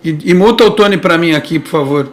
E muta o Tony para mim aqui, por favor.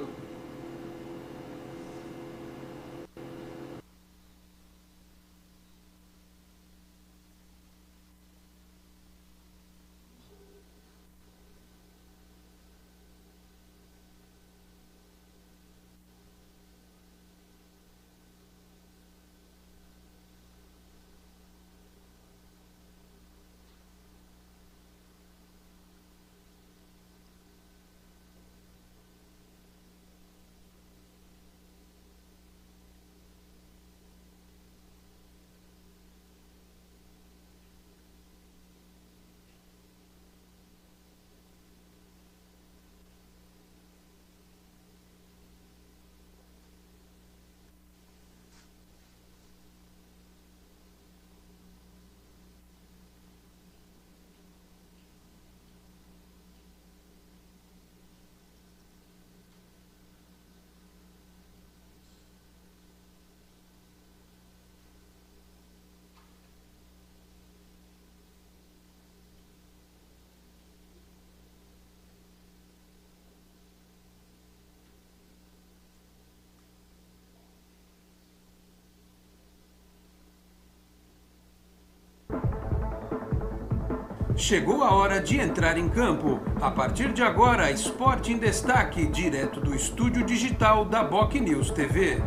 Chegou a hora de entrar em campo. A partir de agora, Esporte em Destaque, direto do estúdio digital da BocNews TV.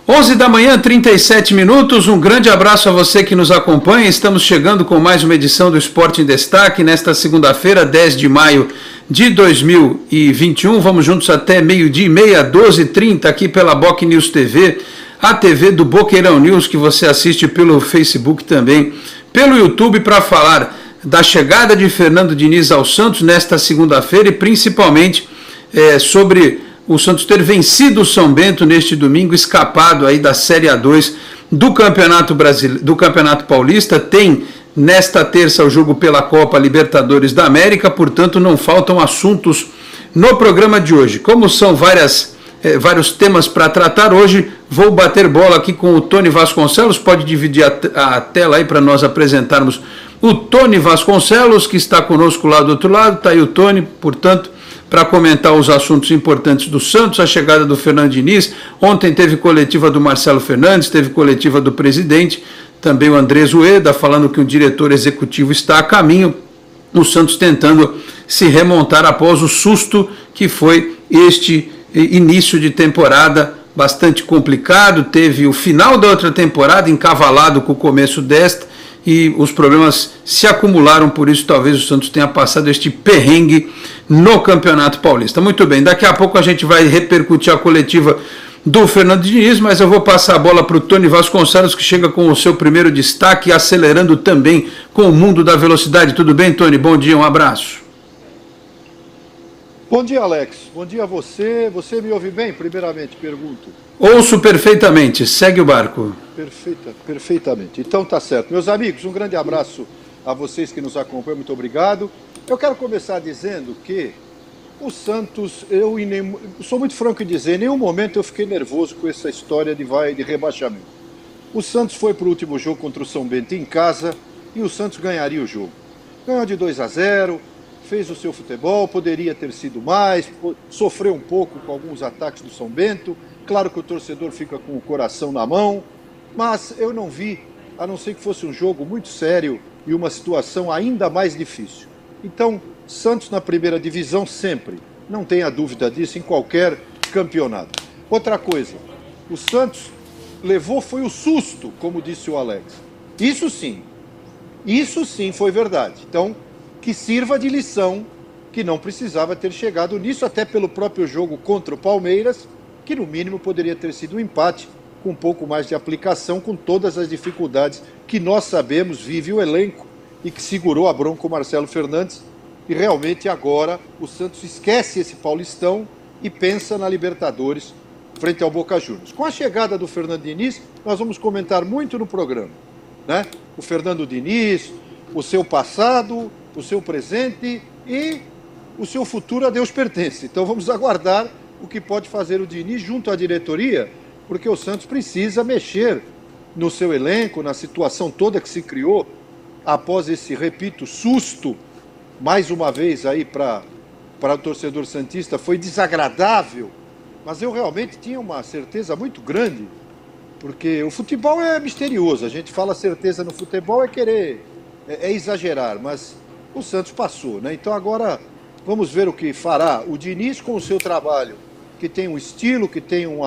11 da manhã, 37 minutos. Um grande abraço a você que nos acompanha. Estamos chegando com mais uma edição do Esporte em Destaque nesta segunda-feira, 10 de maio de 2021. Vamos juntos até meio-dia e meia, 12h30, aqui pela BocNews TV, a TV do Boqueirão News, que você assiste pelo Facebook também, pelo YouTube, para falar da chegada de Fernando Diniz ao Santos nesta segunda-feira e principalmente sobre o Santos ter vencido o São Bento neste domingo, escapado aí da Série A2 do Campeonato Brasileiro, do Campeonato Paulista. Tem nesta terça o jogo pela Copa Libertadores da América, portanto não faltam assuntos no programa de hoje. Como são vários temas para tratar hoje, vou bater bola aqui com o Tony Vasconcelos. Pode dividir a tela aí para nós apresentarmos o Tony Vasconcelos, que está conosco lá do outro lado. Está aí o Tony, portanto, para comentar os assuntos importantes do Santos, a chegada do Fernando Diniz. Ontem teve coletiva do Marcelo Fernandes, teve coletiva do presidente, também o Andrés Ueda, falando que o diretor executivo está a caminho, o Santos tentando se remontar após o susto que foi este início de temporada bastante complicado. Teve o final da outra temporada encavalado com o começo desta, e os problemas se acumularam, por isso talvez o Santos tenha passado este perrengue no Campeonato Paulista. Muito bem, daqui a pouco a gente vai repercutir a coletiva do Fernando Diniz, mas eu vou passar a bola para o Tony Vasconcelos, que chega com o seu primeiro destaque, acelerando também com o mundo da velocidade. Tudo bem, Tony? Bom dia, um abraço. Bom dia, Alex. Bom dia a você. Você me ouve bem? Primeiramente, pergunto. Ouço perfeitamente. Segue o barco. Perfeitamente. Então tá certo. Meus amigos, um grande abraço a vocês que nos acompanham. Muito obrigado. Eu quero começar dizendo que o Santos, sou muito franco em dizer, em nenhum momento eu fiquei nervoso com essa história de rebaixamento. O Santos foi para o último jogo contra o São Bento em casa e o Santos ganharia o jogo. Ganhou de 2-0, fez o seu futebol, poderia ter sido mais, sofreu um pouco com alguns ataques do São Bento. Claro que o torcedor fica com o coração na mão, mas eu não vi, a não ser que fosse um jogo muito sério e uma situação ainda mais difícil. Então, Santos na primeira divisão sempre, não tenha dúvida disso, em qualquer campeonato. Outra coisa, o Santos foi o susto, como disse o Alex. Isso sim foi verdade. Então, que sirva de lição, que não precisava ter chegado nisso, até pelo próprio jogo contra o Palmeiras, que no mínimo poderia ter sido um empate, com um pouco mais de aplicação, com todas as dificuldades que nós sabemos vive o elenco e que segurou a bronca o Marcelo Fernandes. E realmente agora o Santos esquece esse Paulistão e pensa na Libertadores frente ao Boca Juniors. Com a chegada do Fernando Diniz, nós vamos comentar muito no programa, né? O Fernando Diniz, o seu passado, o seu presente e o seu futuro a Deus pertence. Então vamos aguardar o que pode fazer o Diniz junto à diretoria, porque o Santos precisa mexer no seu elenco, na situação toda que se criou, após esse, repito, susto, mais uma vez aí para o torcedor santista, foi desagradável, mas eu realmente tinha uma certeza muito grande, porque o futebol é misterioso, a gente fala certeza no futebol é exagerar, mas o Santos passou, né? Então agora vamos ver o que fará o Diniz com o seu trabalho, que tem um estilo, que tem um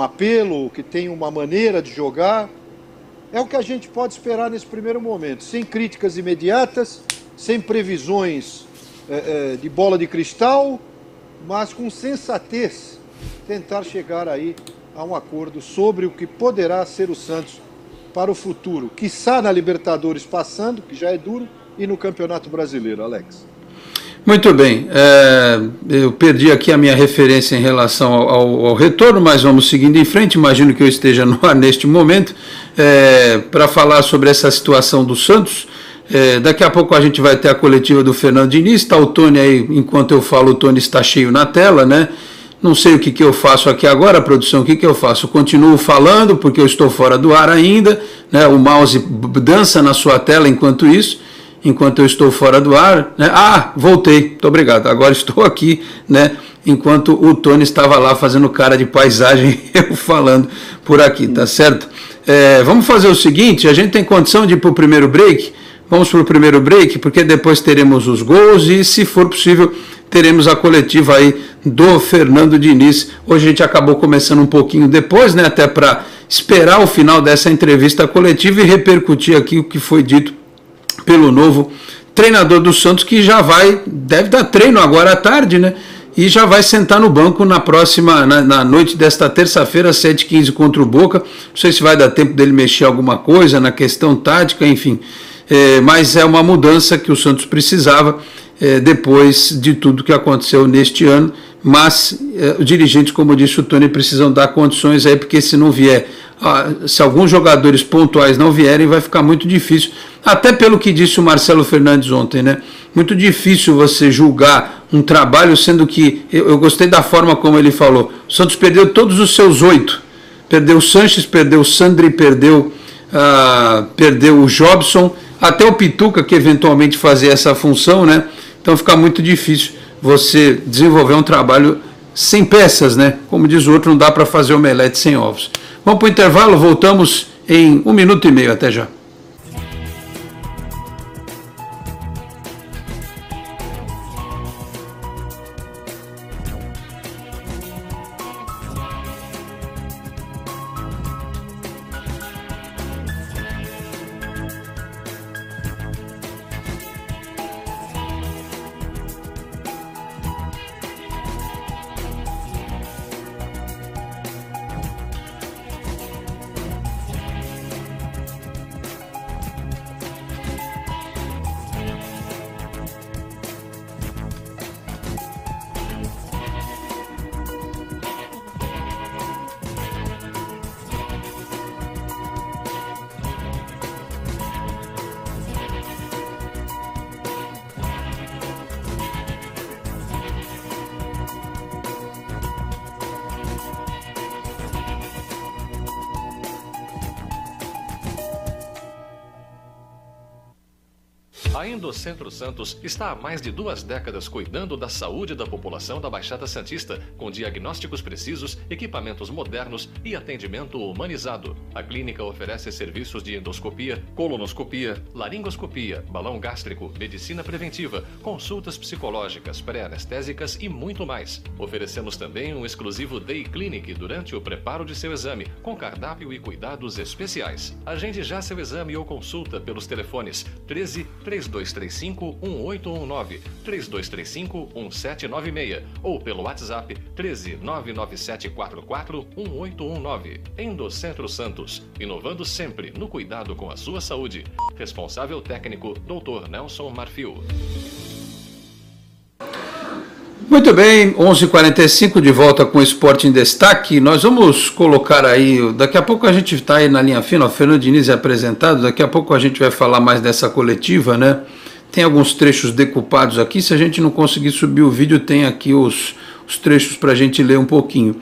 apelo, que tem uma maneira de jogar. É o que a gente pode esperar nesse primeiro momento, sem críticas imediatas, sem previsões de bola de cristal, mas com sensatez, tentar chegar aí a um acordo sobre o que poderá ser o Santos para o futuro, quiçá na Libertadores passando, que já é duro, e no Campeonato Brasileiro, Alex. Muito bem, eu perdi aqui a minha referência em relação ao retorno, mas vamos seguindo em frente, imagino que eu esteja no ar neste momento, para falar sobre essa situação do Santos. Daqui a pouco a gente vai ter a coletiva do Fernando Diniz, está o Tony aí, enquanto eu falo o Tony está cheio na tela, né? Não sei o que eu faço aqui agora, produção, o que eu faço? Eu continuo falando porque eu estou fora do ar ainda, né? O mouse dança na sua tela enquanto eu estou fora do ar, né? Ah, voltei, muito obrigado, agora estou aqui, né? Enquanto o Tony estava lá fazendo cara de paisagem, eu falando por aqui, tá certo? Vamos fazer o seguinte, a gente tem condição de ir para o primeiro break? Vamos para o primeiro break, porque depois teremos os gols e, se for possível, teremos a coletiva aí do Fernando Diniz. Hoje a gente acabou começando um pouquinho depois, né? Até para esperar o final dessa entrevista coletiva e repercutir aqui o que foi dito pelo novo treinador do Santos, que já deve dar treino agora à tarde, né? E já vai sentar no banco na noite desta terça-feira, 7h15 contra o Boca. Não sei se vai dar tempo dele mexer alguma coisa na questão tática, enfim. Mas é uma mudança que o Santos precisava depois de tudo que aconteceu neste ano. Mas os dirigentes, como disse o Tony, precisam dar condições aí, porque se não vier, se alguns jogadores pontuais não vierem, vai ficar muito difícil. Até pelo que disse o Marcelo Fernandes ontem, né? Muito difícil você julgar um trabalho, sendo que eu gostei da forma como ele falou. O Santos perdeu todos os seus 8. Perdeu o Sanches, perdeu o Sandri, perdeu o Jobson, até o Pituca, que eventualmente fazia essa função, né? Então fica muito difícil você desenvolver um trabalho sem peças, né? Como diz o outro, não dá para fazer omelete sem ovos. Vamos para o intervalo, voltamos em 1 minuto e meio, até já. A Endocentro Santos está há mais de 2 décadas cuidando da saúde da população da Baixada Santista, com diagnósticos precisos, equipamentos modernos e atendimento humanizado. A clínica oferece serviços de endoscopia, colonoscopia, laringoscopia, balão gástrico, medicina preventiva, consultas psicológicas, pré-anestésicas e muito mais. Oferecemos também um exclusivo Day Clinic durante o preparo de seu exame, com cardápio e cuidados especiais. Agende já seu exame ou consulta pelos telefones 13 3235 1819, 3235 1796 ou pelo WhatsApp 13 99744 1819. Endocentro Santos, inovando sempre no cuidado com a sua saúde. Responsável técnico Dr. Nelson Marfil. Muito bem, 11h45 de volta com o Esporte em Destaque. Nós vamos colocar aí, daqui a pouco a gente está aí na linha fina, o Fernando Diniz é apresentado, daqui a pouco a gente vai falar mais dessa coletiva, né? Tem alguns trechos decupados aqui, se a gente não conseguir subir o vídeo, tem aqui os trechos para a gente ler um pouquinho.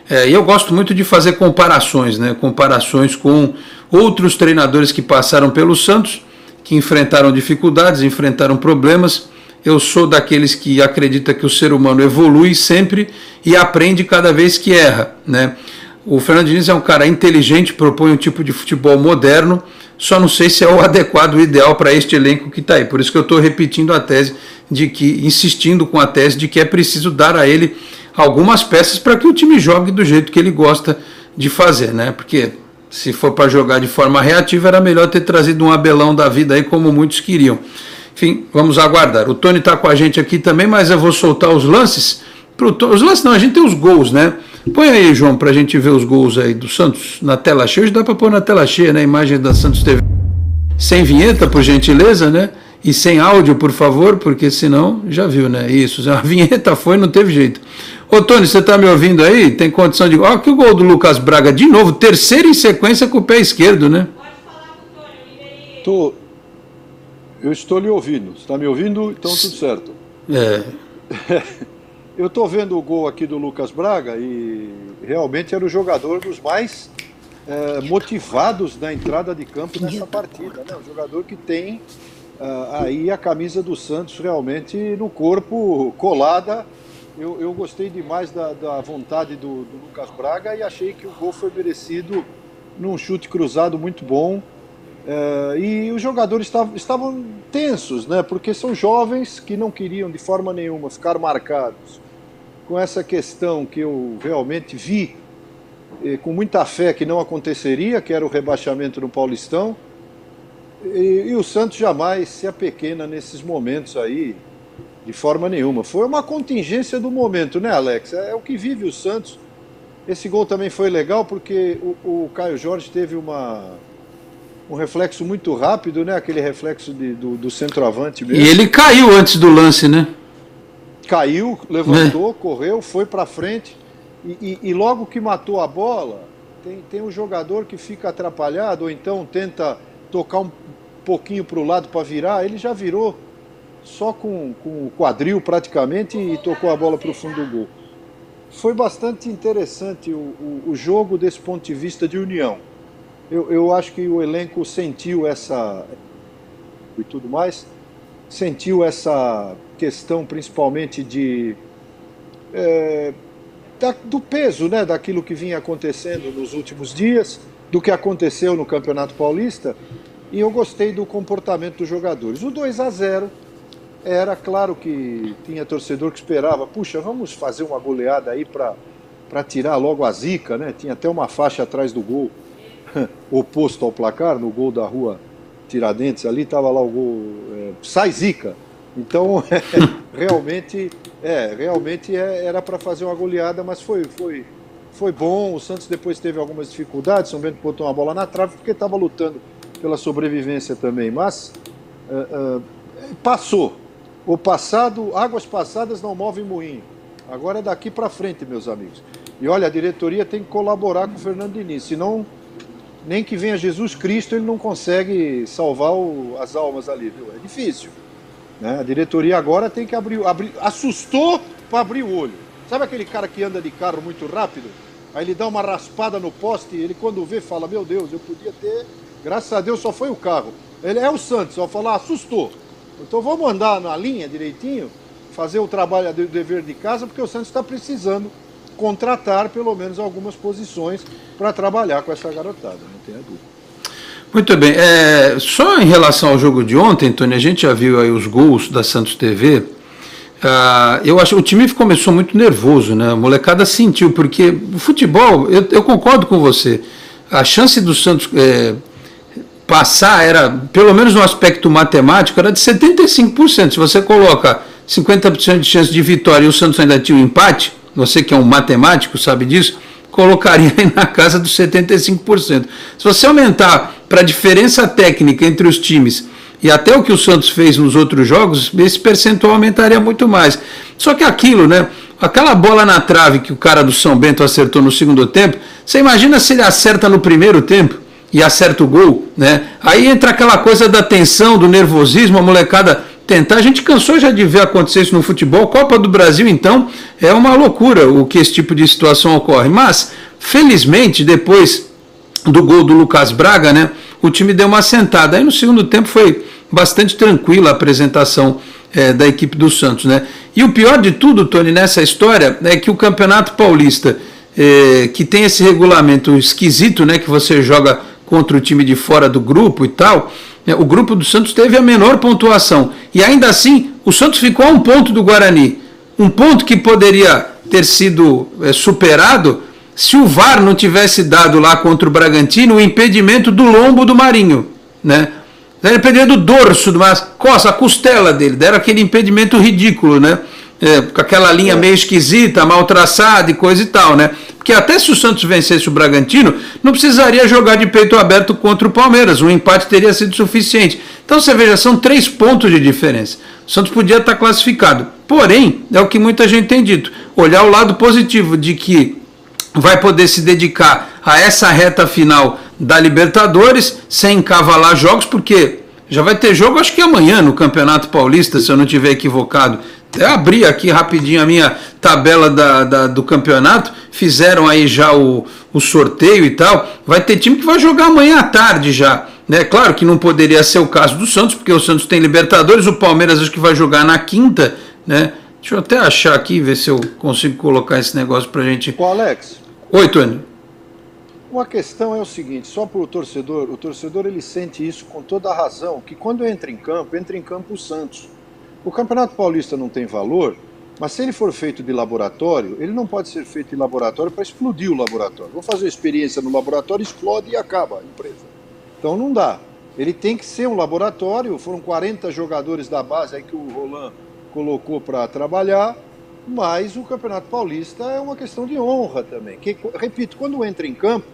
E eu gosto muito de fazer comparações, né? Comparações com outros treinadores que passaram pelo Santos, que enfrentaram dificuldades, enfrentaram problemas. Eu sou daqueles que acredita que o ser humano evolui sempre e aprende cada vez que erra, né? O Fernando Diniz é um cara inteligente, propõe um tipo de futebol moderno, só não sei se é o adequado, o ideal para este elenco que está aí. Por isso que eu estou repetindo a tese insistindo com a tese de que é preciso dar a ele algumas peças para que o time jogue do jeito que ele gosta de fazer, né? Porque se for para jogar de forma reativa, era melhor ter trazido um Abelão da vida aí, como muitos queriam. Enfim, vamos aguardar. O Tony está com a gente aqui também, mas eu vou soltar os lances. Os lances não, a gente tem os gols, né? Põe aí, João, para a gente ver os gols aí do Santos na tela cheia. Hoje dá para pôr na tela cheia, né? A imagem da Santos TV. Sem vinheta, por gentileza, né? E sem áudio, por favor, porque senão, já viu, né? Isso, a vinheta foi, não teve jeito. Ô, Tony, você tá me ouvindo aí? Tem condição de... Ó, que o gol do Lucas Braga, de novo, terceiro em sequência com o pé esquerdo, né? Eu estou lhe ouvindo. Você está me ouvindo? Então tudo certo. Eu estou vendo o gol aqui do Lucas Braga e realmente era o jogador dos mais motivados na entrada de campo nessa partida, né? Um jogador que tem aí a camisa do Santos realmente no corpo, colada. Eu gostei demais da vontade do Lucas Braga e achei que o gol foi merecido num chute cruzado muito bom. E os jogadores estavam tensos, né? Porque são jovens que não queriam de forma nenhuma ficar marcados com essa questão que eu realmente vi com muita fé que não aconteceria, que era o rebaixamento no Paulistão. E o Santos jamais se apequena nesses momentos aí, de forma nenhuma. Foi uma contingência do momento, né, Alex? É o que vive o Santos. Esse gol também foi legal porque o Caio Jorge teve um reflexo muito rápido, né? Aquele reflexo do centroavante mesmo. E ele caiu antes do lance, né? Caiu, levantou, correu, foi para frente. E logo que matou a bola, tem um jogador que fica atrapalhado, ou então tenta tocar um pouquinho para o lado para virar. Ele já virou só com o quadril praticamente e tocou a bola para o fundo do gol. Foi bastante interessante o jogo desse ponto de vista de união. Eu acho que o elenco sentiu e tudo mais, sentiu essa questão principalmente do peso, né, daquilo que vinha acontecendo nos últimos dias, do que aconteceu no Campeonato Paulista, e eu gostei do comportamento dos jogadores. O 2-0 era claro que tinha torcedor que esperava, puxa, vamos fazer uma goleada aí para tirar logo a zica, né? Tinha até uma faixa atrás do gol oposto ao placar, no gol da Rua Tiradentes, ali estava lá o gol, sai zica. Então, realmente era para fazer uma goleada, mas foi bom. O Santos depois teve algumas dificuldades, São Bento botou uma bola na trave, porque estava lutando pela sobrevivência também, mas passou. O passado, águas passadas não movem moinho. Agora é daqui para frente, meus amigos. E olha, a diretoria tem que colaborar com o Fernando Diniz, senão nem que venha Jesus Cristo ele não consegue salvar as almas ali, viu? É difícil, né? A diretoria agora tem que abrir assustou para abrir o olho. Sabe aquele cara que anda de carro muito rápido? Aí ele dá uma raspada no poste e ele quando vê fala, meu Deus, eu podia ter, graças a Deus só foi o carro. Ele é o Santos, vai falar, assustou. Então vamos andar na linha direitinho, fazer o trabalho do dever de casa, porque o Santos está precisando contratar pelo menos algumas posições para trabalhar com essa garotada, não tenha dúvida. Muito bem, só em relação ao jogo de ontem, Tony, a gente já viu aí os gols da Santos TV. Eu acho que o time começou muito nervoso, né? A molecada sentiu, porque o futebol, eu concordo com você, a chance do Santos passar era, pelo menos no aspecto matemático, era de 75%. Se você coloca 50% de chance de vitória e o Santos ainda tinha um empate, você que é um matemático sabe disso, colocaria aí na casa dos 75%. Se você aumentar para a diferença técnica entre os times e até o que o Santos fez nos outros jogos, esse percentual aumentaria muito mais. Só que aquilo, né? Aquela bola na trave que o cara do São Bento acertou no segundo tempo, você imagina se ele acerta no primeiro tempo e acerta o gol, né? Aí entra aquela coisa da tensão, do nervosismo, a molecada tentar. A gente cansou já de ver acontecer isso no futebol. Copa do Brasil, então, é uma loucura o que esse tipo de situação ocorre. Mas, felizmente, depois do gol do Lucas Braga, né, o time deu uma sentada. Aí no segundo tempo foi bastante tranquila a apresentação da equipe do Santos, né? E o pior de tudo, Tony, nessa história é que o Campeonato Paulista, que tem esse regulamento esquisito, né, que você joga contra o time de fora do grupo e tal, né, o grupo do Santos teve a menor pontuação. E ainda assim, o Santos ficou a 1 ponto do Guarani. Um ponto que poderia ter sido superado se o VAR não tivesse dado lá contra o Bragantino o impedimento do lombo do Marinho, né? Ele impedimento do dorso, a costela dele, deram aquele impedimento ridículo, né? Com aquela linha meio esquisita, mal traçada e coisa e tal, né? Porque até se o Santos vencesse o Bragantino, não precisaria jogar de peito aberto contra o Palmeiras, um empate teria sido suficiente. Então você veja, são 3 pontos de diferença. O Santos podia estar classificado. Porém, é o que muita gente tem dito, olhar o lado positivo de que vai poder se dedicar a essa reta final da Libertadores, sem encavalar jogos, porque já vai ter jogo, acho que amanhã, no Campeonato Paulista, se eu não estiver equivocado. Até abri aqui rapidinho a minha tabela do campeonato, fizeram aí já o sorteio e tal. Vai ter time que vai jogar amanhã à tarde já, né? Claro que não poderia ser o caso do Santos, porque o Santos tem Libertadores, o Palmeiras acho que vai jogar na quinta, né? Deixa eu até achar aqui, ver se eu consigo colocar esse negócio pra gente. Ô Alex. Oi, Tony. Uma questão é o seguinte, só para o torcedor ele sente isso com toda a razão, que quando entra em campo o Santos. O Campeonato Paulista não tem valor, mas se ele for feito de laboratório, ele não pode ser feito de laboratório para explodir o laboratório. Vou fazer experiência no laboratório, explode e acaba a empresa. Então não dá. Ele tem que ser um laboratório, foram 40 jogadores da base aí que o Roland colocou para trabalhar, mas o Campeonato Paulista é uma questão de honra também. Que, repito, quando entra em campo,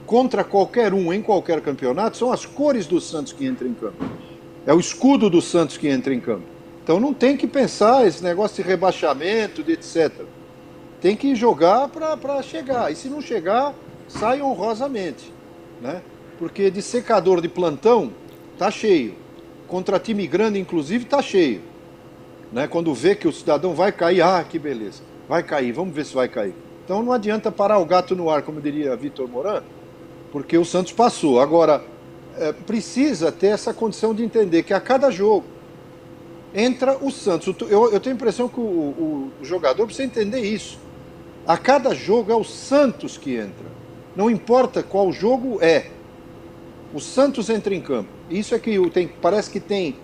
contra qualquer um, em qualquer campeonato, são as cores do Santos que entram em campo. É o escudo do Santos que entra em campo. Então não tem que pensar esse negócio de rebaixamento, de etc. Tem que jogar para chegar. E se não chegar, sai honrosamente, né? Porque de secador de plantão, tá cheio. Contra time grande, inclusive, tá cheio. Né? Quando vê que o cidadão vai cair, que beleza. Vai cair, vamos ver se vai cair. Então não adianta parar o gato no ar, como diria Vitor Moran, porque o Santos passou. Agora, precisa ter essa condição de entender que a cada jogo entra o Santos. Eu tenho a impressão que o jogador precisa entender isso. A cada jogo é o Santos que entra. Não importa qual jogo é. O Santos entra em campo. Isso é que parece que tem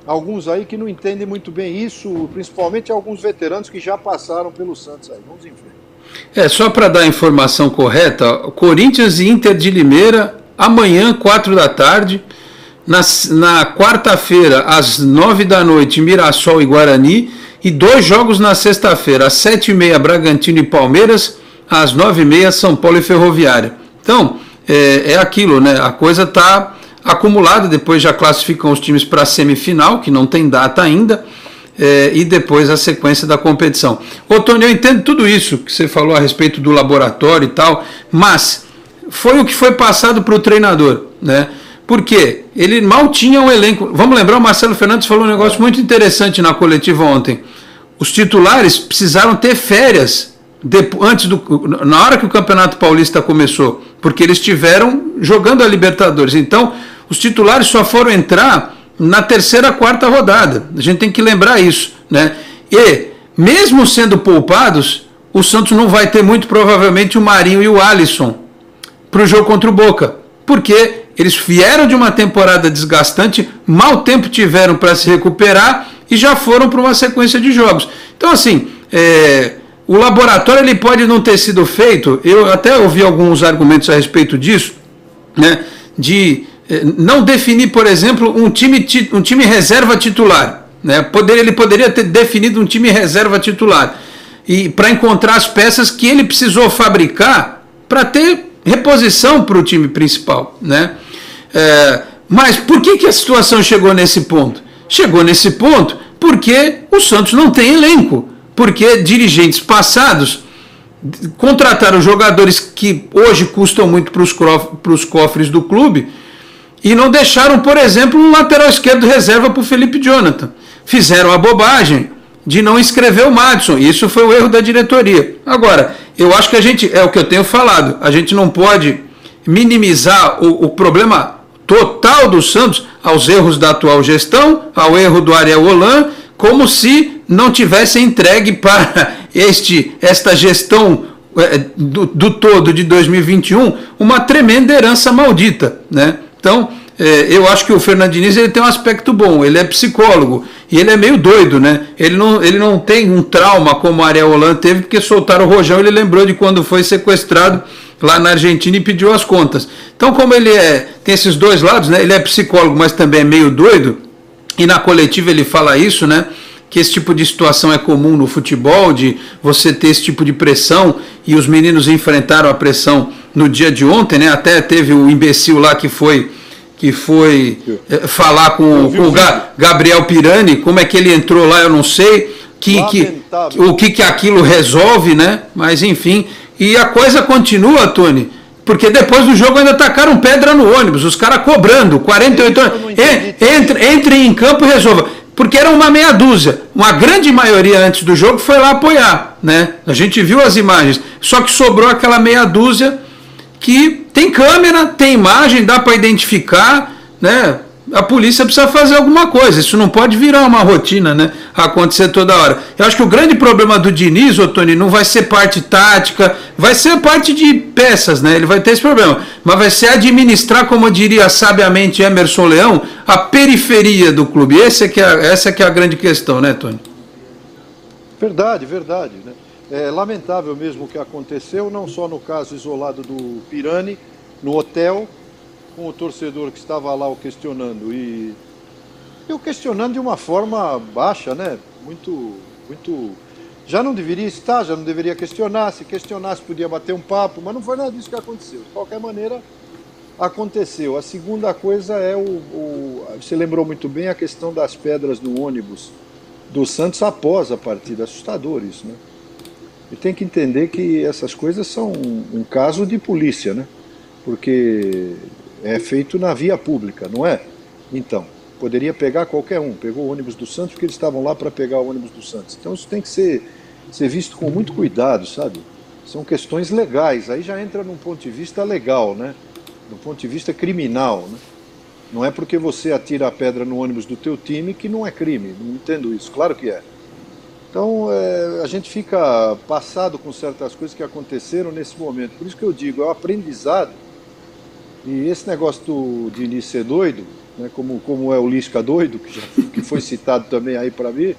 alguns aí que não entendem muito bem isso, principalmente alguns veteranos que já passaram pelo Santos aí. Vamos em frente. Só para dar a informação correta, Corinthians e Inter de Limeira, amanhã, 4 da tarde. Na quarta-feira, às 9 da noite, Mirassol e Guarani. E 2 jogos na sexta-feira, às 7h30, Bragantino e Palmeiras, às 9h30, São Paulo e Ferroviária. Então, é aquilo, né? A coisa está acumulada, depois já classificam os times para a semifinal, que não tem data ainda, e depois a sequência da competição. Ô, Tony, eu entendo tudo isso que você falou a respeito do laboratório e tal, mas foi o que foi passado para o treinador, né? Porque ele mal tinha um elenco. Vamos lembrar, o Marcelo Fernandes falou um negócio muito interessante na coletiva ontem. Os titulares precisaram ter férias na hora que o Campeonato Paulista começou, porque eles estiveram jogando a Libertadores. Então, os titulares só foram entrar na 3ª, 4ª rodada. A gente tem que lembrar isso, né? E, mesmo sendo poupados, o Santos não vai ter muito provavelmente o Marinho e o Alisson para o jogo contra o Boca, porque eles vieram de uma temporada desgastante, mau tempo tiveram para se recuperar e já foram para uma sequência de jogos. Então, assim, o laboratório ele pode não ter sido feito, eu até ouvi alguns argumentos a respeito disso, né, de não definir, por exemplo, um time reserva titular. Né, ele poderia ter definido um time reserva titular e para encontrar as peças que ele precisou fabricar para ter reposição para o time principal, né? Mas por que a situação chegou nesse ponto? Chegou nesse ponto porque o Santos não tem elenco, porque dirigentes passados contrataram jogadores que hoje custam muito para os cofres do clube e não deixaram, por exemplo, um lateral esquerdo reserva para o Felipe Jonathan. Fizeram a bobagem de não inscrever o Madison. Isso foi o erro da diretoria. Agora, eu acho que é o que eu tenho falado, a gente não pode minimizar o problema total do Santos aos erros da atual gestão, ao erro do Ariel Holan, como se não tivesse entregue para esta gestão do todo de 2021 uma tremenda herança maldita, né? Então, eu acho que o Fernando Diniz ele tem um aspecto bom, ele é psicólogo e ele é meio doido, né? Ele não tem um trauma como o Ariel Holan teve, porque soltaram o rojão, ele lembrou de quando foi sequestrado lá na Argentina e pediu as contas. Então, como ele tem esses dois lados, né? Ele é psicólogo, mas também é meio doido, e na coletiva ele fala isso, né? Que esse tipo de situação é comum no futebol, de você ter esse tipo de pressão, e os meninos enfrentaram a pressão no dia de ontem, né? Até teve o imbecil lá que foi falar com o Gabriel Pirani, como é que ele entrou lá, eu não sei, o que aquilo resolve, né? Mas enfim, e a coisa continua, Tony, porque depois do jogo ainda tacaram pedra no ônibus, os caras cobrando, 48 horas, entre em campo e resolva. Porque era uma meia dúzia, uma grande maioria antes do jogo foi lá apoiar, né? A gente viu as imagens, só que sobrou aquela meia dúzia que tem câmera, tem imagem, dá para identificar, né? A polícia precisa fazer alguma coisa, isso não pode virar uma rotina, né? Acontecer toda hora. Eu acho que o grande problema do Diniz, Tony, não vai ser parte tática, vai ser parte de peças, né? Ele vai ter esse problema, mas vai ser administrar, como diria sabiamente Emerson Leão, a periferia do clube. Essa que é a grande questão, né, Tony? Verdade, né? É lamentável mesmo o que aconteceu, não só no caso isolado do Pirani, no hotel, com o torcedor que estava lá o questionando, e o questionando de uma forma baixa, né? Muito, já não deveria estar, já não deveria questionar, se questionasse podia bater um papo, mas não foi nada disso que aconteceu. De qualquer maneira, aconteceu. A segunda coisa é você lembrou muito bem a questão das pedras no ônibus do Santos após a partida, assustador isso, né? E tem que entender que essas coisas são um caso de polícia, né? Porque é feito na via pública, não é? Então, poderia pegar qualquer um. Pegou o ônibus do Santos porque eles estavam lá para pegar o ônibus do Santos. Então isso tem que ser visto com muito cuidado, sabe? São questões legais. Aí já entra num ponto de vista legal, né? Do ponto de vista criminal, né? Não é porque você atira a pedra no ônibus do teu time que não é crime. Não entendo isso. Claro que é. Então, a gente fica passado com certas coisas que aconteceram nesse momento. Por isso que eu digo, é um aprendizado. E esse negócio do Diniz ser doido, né, como é o Lisca doido, que foi citado também aí para mim,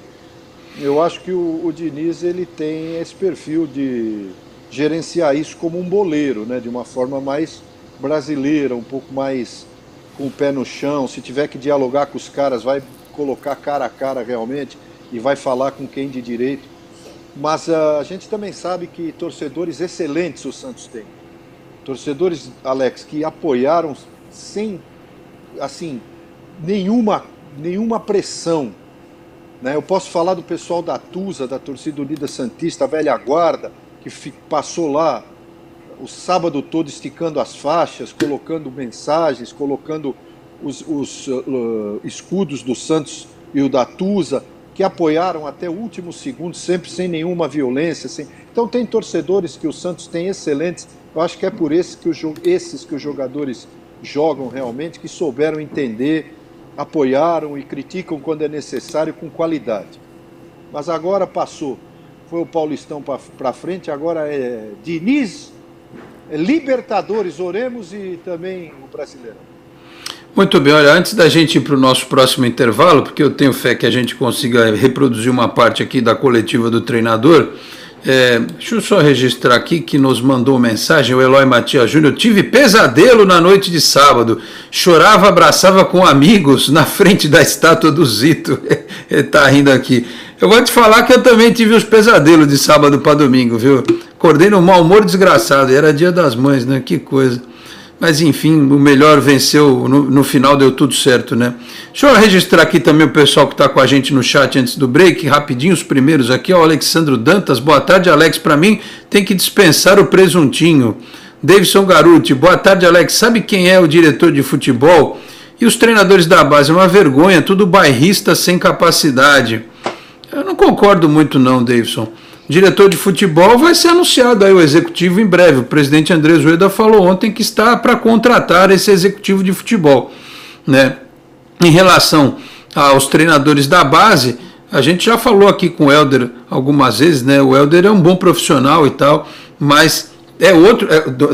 eu acho que o Diniz ele tem esse perfil de gerenciar isso como um boleiro, né, de uma forma mais brasileira, um pouco mais com o pé no chão. Se tiver que dialogar com os caras, vai colocar cara a cara realmente e vai falar com quem de direito. Mas a gente também sabe que torcedores excelentes o Santos tem. Torcedores, Alex, que apoiaram sem, assim, nenhuma pressão, né? Eu posso falar do pessoal da Tusa, da torcida Unida Santista, a velha guarda, que passou lá o sábado todo esticando as faixas, colocando mensagens, colocando os escudos do Santos e o da Tusa, que apoiaram até o último segundo, sempre sem nenhuma violência. Então tem torcedores que o Santos tem excelentes. Eu acho que é por esses que os jogadores jogam realmente, que souberam entender, apoiaram e criticam quando é necessário com qualidade. Mas agora passou. Foi o Paulistão para frente, agora é Diniz, Libertadores, oremos, e também o Brasileirão. Muito bem, olha, antes da gente ir para o nosso próximo intervalo, porque eu tenho fé que a gente consiga reproduzir uma parte aqui da coletiva do treinador, deixa eu só registrar aqui que nos mandou mensagem o Eloy Matias Júnior. Tive pesadelo na noite de sábado, chorava, abraçava com amigos na frente da estátua do Zito. Ele tá rindo aqui. Eu vou te falar que eu também tive os pesadelos de sábado para domingo, viu? Acordei no mau humor desgraçado, e era dia das mães, né? Que coisa. Mas enfim, o melhor venceu, no final deu tudo certo, né? Deixa eu registrar aqui também o pessoal que está com a gente no chat antes do break, rapidinho os primeiros aqui, ó, o Alexandro Dantas, boa tarde, Alex, para mim tem que dispensar o presuntinho. Davidson Garuti, boa tarde, Alex, sabe quem é o diretor de futebol? E os treinadores da base, é uma vergonha, tudo bairrista sem capacidade. Eu não concordo muito não, Davidson. diretor de futebol vai ser anunciado aí o executivo em breve. O presidente Andrés Rueda falou ontem que está para contratar esse executivo de futebol, né? Em relação aos treinadores da base, a gente já falou aqui com o Helder algumas vezes, né? O Helder é um bom profissional e tal, mas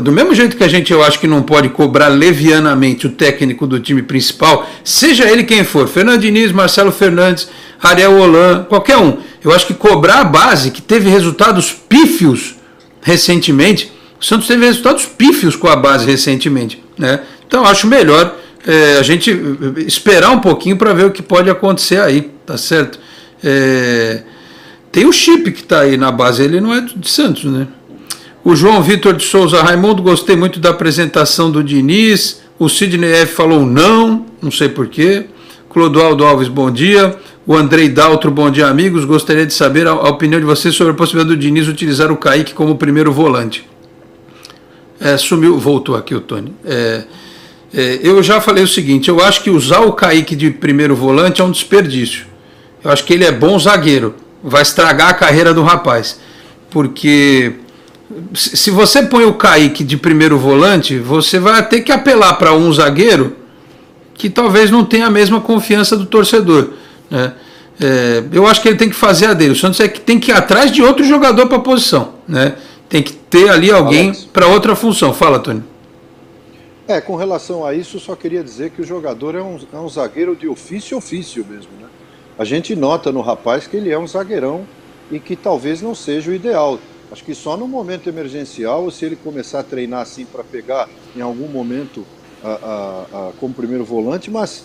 do mesmo jeito que a gente, eu acho que não pode cobrar levianamente o técnico do time principal, seja ele quem for, Fernando Diniz, Marcelo Fernandes, Ariel Holan, qualquer um. Eu acho que cobrar a base, que teve resultados pífios recentemente, o Santos teve resultados pífios com a base recentemente, né? Então eu acho melhor a gente esperar um pouquinho para ver o que pode acontecer aí, tá certo? Tem o Chip que está aí na base, ele não é de Santos, né? O João Vitor de Souza, Raimundo, gostei muito da apresentação do Diniz. O Sidney F falou não sei porquê. Clodoaldo Alves, bom dia. O Andrei Daltro, bom dia, amigos. Gostaria de saber a opinião de vocês sobre a possibilidade do Diniz utilizar o Kaique como primeiro volante. Voltou aqui o Tony. Eu já falei o seguinte, eu acho que usar o Kaique de primeiro volante é um desperdício. Eu acho que ele é bom zagueiro. Vai estragar a carreira do rapaz. Porque se você põe o Kaique de primeiro volante, você vai ter que apelar para um zagueiro que talvez não tenha a mesma confiança do torcedor, né? Eu acho que ele tem que fazer a dele. O Santos tem que ir atrás de outro jogador para a posição, né? Tem que ter ali alguém para outra função. Fala, Tony. Com relação a isso, eu só queria dizer que o jogador é um zagueiro de ofício mesmo, né? A gente nota no rapaz que ele é um zagueirão e que talvez não seja o ideal. Acho que só no momento emergencial, ou se ele começar a treinar assim para pegar em algum momento como primeiro volante, mas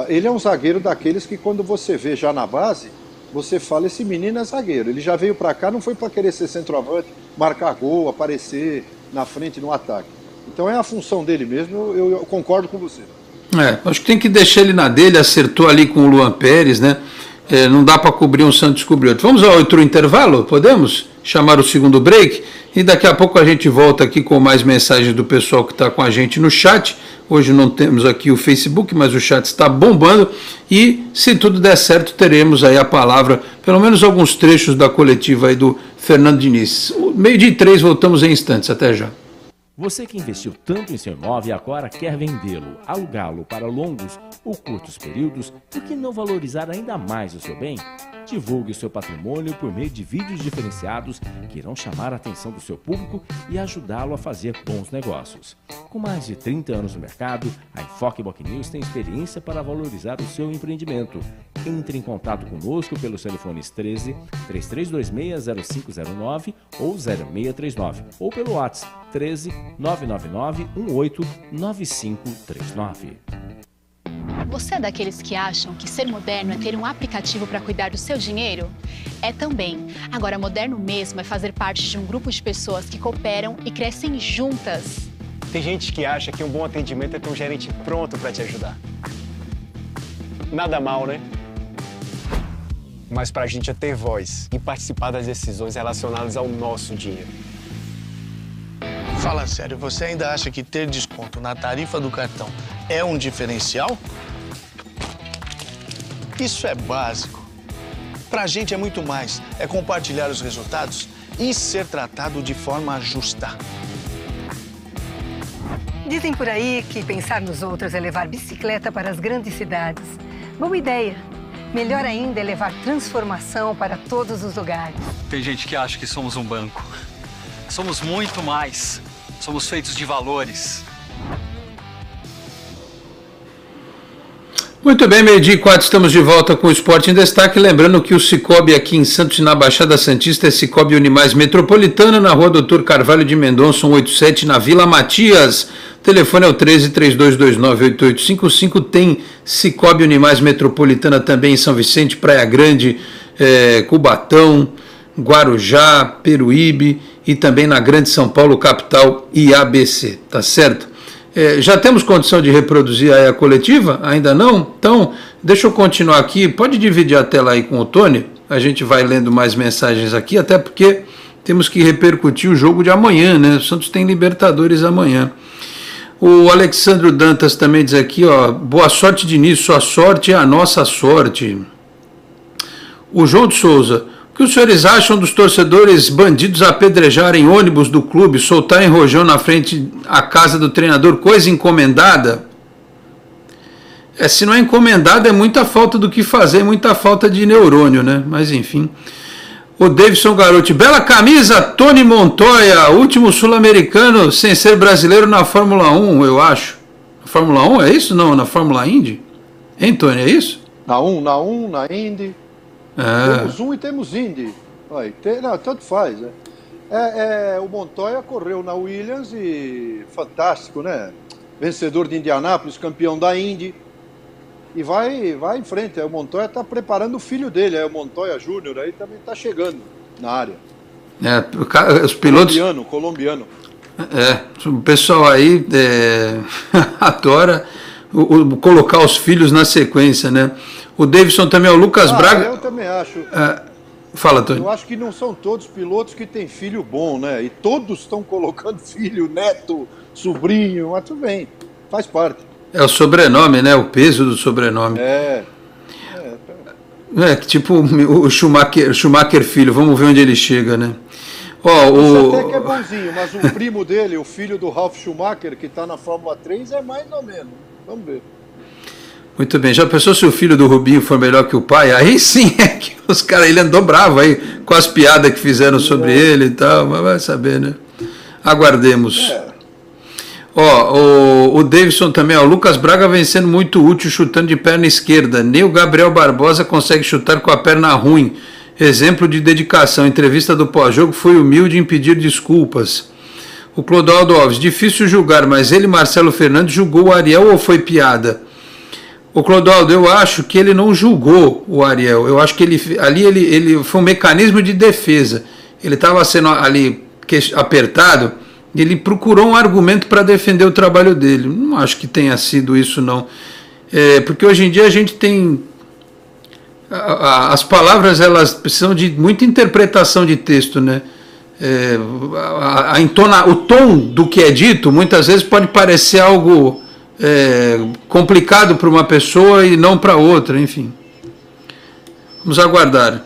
ele é um zagueiro daqueles que quando você vê já na base, você fala, esse menino é zagueiro. Ele já veio para cá, não foi para querer ser centroavante, marcar gol, aparecer na frente no ataque. Então é a função dele mesmo, eu concordo com você. Acho que tem que deixar ele na dele, acertou ali com o Luan Pérez, né? Não dá para cobrir um Santos cobrir outro. Vamos ao outro intervalo? Podemos chamar o segundo break? E daqui a pouco a gente volta aqui com mais mensagens do pessoal que está com a gente no chat. Hoje não temos aqui o Facebook, mas o chat está bombando. E se tudo der certo, teremos aí a palavra, pelo menos alguns trechos da coletiva aí do Fernando Diniz. 12:03, voltamos em instantes. Até já. Você que investiu tanto em seu imóvel e agora quer vendê-lo, alugá-lo para longos ou curtos períodos, por que não valorizar ainda mais o seu bem? Divulgue o seu patrimônio por meio de vídeos diferenciados que irão chamar a atenção do seu público e ajudá-lo a fazer bons negócios. Com mais de 30 anos no mercado, a Enfoque BocNews tem experiência para valorizar o seu empreendimento. Entre em contato conosco pelos telefones 13 3326-0509 ou 0639 ou pelo WhatsApp 13 999 18 9539. Você é daqueles que acham que ser moderno é ter um aplicativo para cuidar do seu dinheiro? É também. Agora, moderno mesmo é fazer parte de um grupo de pessoas que cooperam e crescem juntas. Tem gente que acha que um bom atendimento é ter um gerente pronto para te ajudar. Nada mal, né? Mas pra gente é ter voz e participar das decisões relacionadas ao nosso dinheiro. Fala sério, você ainda acha que ter desconto na tarifa do cartão é um diferencial? Isso é básico. Pra gente é muito mais. É compartilhar os resultados e ser tratado de forma justa. Dizem por aí que pensar nos outros é levar bicicleta para as grandes cidades. Boa ideia. Melhor ainda é levar transformação para todos os lugares. Tem gente que acha que somos um banco. Somos muito mais. Somos feitos de valores. Muito bem, 12:04, estamos de volta com o Esporte em Destaque. Lembrando que o Cicobi aqui em Santos, na Baixada Santista, é Cicobi Unimais Metropolitana, na rua Doutor Carvalho de Mendonça, 187, na Vila Matias. O telefone é o 13-3229-8855. Tem Cicobi Unimais Metropolitana também em São Vicente, Praia Grande, Cubatão, Guarujá, Peruíbe e também na Grande São Paulo, capital e ABC, tá certo? Já temos condição de reproduzir aí a coletiva? Ainda não? Então, deixa eu continuar aqui. Pode dividir a tela aí com o Tony. A gente vai lendo mais mensagens aqui, até porque temos que repercutir o jogo de amanhã, né? O Santos tem Libertadores amanhã. O Alexandro Dantas também diz aqui, ó, boa sorte, Diniz, sua sorte é a nossa sorte. O João de Souza, O que os senhores acham dos torcedores bandidos apedrejarem ônibus do clube, soltarem rojão na frente à casa do treinador, coisa encomendada? Se não é encomendado, é muita falta do que fazer, muita falta de neurônio, né? Mas enfim. O Davidson Garotti, bela camisa, Tony Montoya, último sul-americano sem ser brasileiro na Fórmula 1, eu acho. Na Fórmula 1 é isso? Não, na Fórmula Indy? Hein, Tony, é isso? Na Indy. Temos e temos Indy. Não, tanto faz, né? O Montoya correu na Williams e fantástico, né? Vencedor de Indianápolis, campeão da Indy. E vai em frente. O Montoya está preparando o filho dele, o Montoya Júnior, aí também está chegando na área. Os pilotos... Colombiano. O pessoal aí adora colocar os filhos na sequência, né? O Davidson também, o Lucas Braga... Eu também acho. Fala, Tony. Eu acho que não são todos pilotos que têm filho bom, né? E todos estão colocando filho, neto, sobrinho, mas tudo bem, faz parte. É o sobrenome, né? O peso do sobrenome. Tipo o Schumacher filho, vamos ver onde ele chega, né? Esse até que é bonzinho, mas o primo dele, o filho do Ralf Schumacher, que está na Fórmula 3, é mais ou menos. Vamos ver. Muito bem, já pensou se o filho do Rubinho for melhor que o pai? Aí sim é que os caras, ele andou bravo aí com as piadas que fizeram sobre ele e tal, mas vai saber, né? Aguardemos. O Davidson também, o Lucas Braga vem sendo muito útil chutando de perna esquerda, nem o Gabriel Barbosa consegue chutar com a perna ruim. Exemplo de dedicação, entrevista do pós-jogo foi humilde em pedir desculpas. O Clodoaldo Alves, difícil julgar, mas ele, Marcelo Fernandes, julgou o Ariel ou foi piada? O Clodoaldo, eu acho que ele não julgou o Ariel. Eu acho que ele foi um mecanismo de defesa. Ele estava sendo ali apertado e ele procurou um argumento para defender o trabalho dele. Não acho que tenha sido isso, não. Porque hoje em dia a gente tem... As palavras, elas precisam de muita interpretação de texto, né? O tom do que é dito, muitas vezes pode parecer algo... complicado para uma pessoa e não para outra, enfim. Vamos aguardar.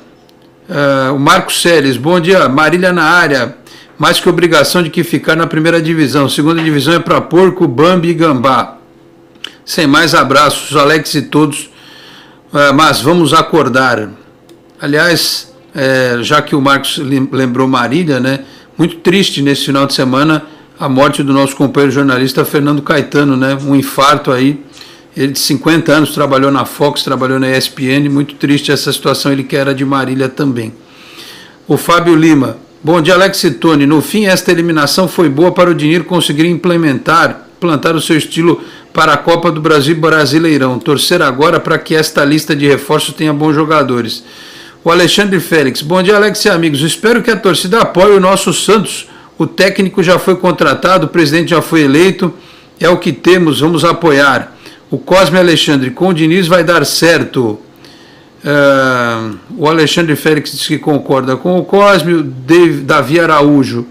O Marcos Seles, bom dia, Marília na área, mais que obrigação de que ficar na primeira divisão, segunda divisão é para porco, Bambi e Gambá. Sem mais, abraços, Alex e todos, mas vamos acordar. Aliás, já que o Marcos lembrou Marília, né, muito triste nesse final de semana a morte do nosso companheiro jornalista Fernando Caetano, né? Um infarto aí. Ele de 50 anos trabalhou na Fox, trabalhou na ESPN. Muito triste essa situação, ele que era de Marília também. O Fábio Lima. Bom dia, Alex e Tony. No fim, esta eliminação foi boa para o Dinheiro conseguir plantar o seu estilo para a Copa do Brasil e Brasileirão. Torcer agora para que esta lista de reforços tenha bons jogadores. O Alexandre Félix. Bom dia, Alex e amigos. Espero que a torcida apoie o nosso Santos. O técnico já foi contratado, o presidente já foi eleito, é o que temos, vamos apoiar. O Cosme Alexandre, com o Diniz vai dar certo. O Alexandre Félix diz que concorda com o Cosme, o Davi Araújo.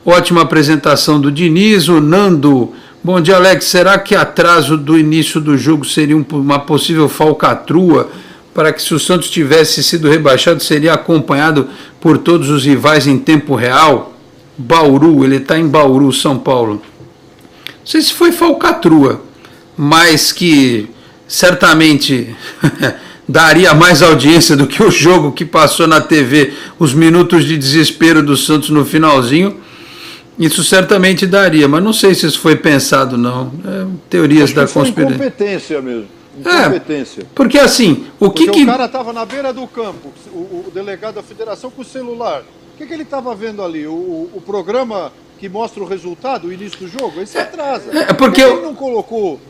Ótima apresentação do Diniz, o Nando. Bom dia, Alex, será que atraso do início do jogo seria uma possível falcatrua para que se o Santos tivesse sido rebaixado, seria acompanhado por todos os rivais em tempo real? Bauru, ele está em Bauru, São Paulo. Não sei se foi falcatrua, mas que certamente daria mais audiência do que o jogo que passou na TV, os minutos de desespero do Santos no finalzinho. Isso certamente daria, mas não sei se isso foi pensado, não. Teorias da conspiração. Incompetência mesmo. Incompetência. Porque assim, o cara estava na beira do campo, o delegado da federação com o celular. O que ele estava vendo ali? O programa que mostra o resultado, o início do jogo? Esse atrasa. Porque ele não colocou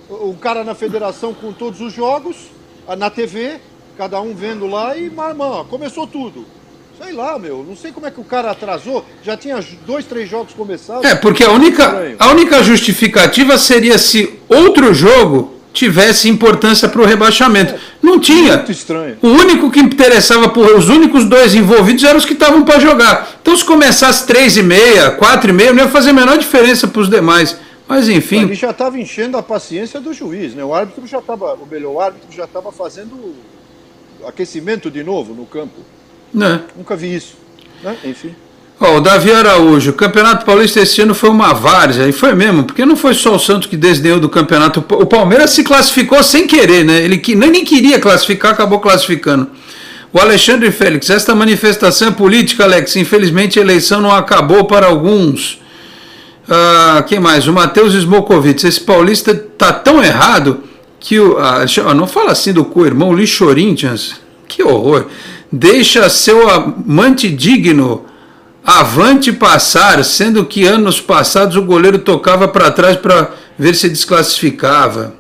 um cara na federação com todos os jogos, na TV, cada um vendo lá e, mano, começou tudo. Sei lá, não sei como é que o cara atrasou, já tinha 2, 3 jogos começados. Porque a única justificativa seria se outro jogo tivesse importância para o rebaixamento. Não tinha. Muito estranho. O único que interessava, os únicos 2 envolvidos eram os que estavam para jogar. Então se começasse 3,5, 4,5, não ia fazer a menor diferença para os demais. Mas enfim. Ele já estava enchendo a paciência do juiz, né? O árbitro já estava fazendo aquecimento de novo no campo. Nunca vi isso. Né? Enfim. O Davi Araújo, o Campeonato Paulista esse ano foi uma várzea, e foi mesmo, porque não foi só o Santos que desdenhou do campeonato. O Palmeiras se classificou sem querer, né? Ele nem queria classificar, acabou classificando. O Alexandre Félix, esta manifestação é política, Alex. Infelizmente a eleição não acabou para alguns. Quem mais? O Matheus Smokovic. Esse paulista tá tão errado que não fala assim do co-irmão Lee Corinthians. Que horror. Deixa seu amante digno avante passar, sendo que anos passados o goleiro tocava para trás para ver se desclassificava.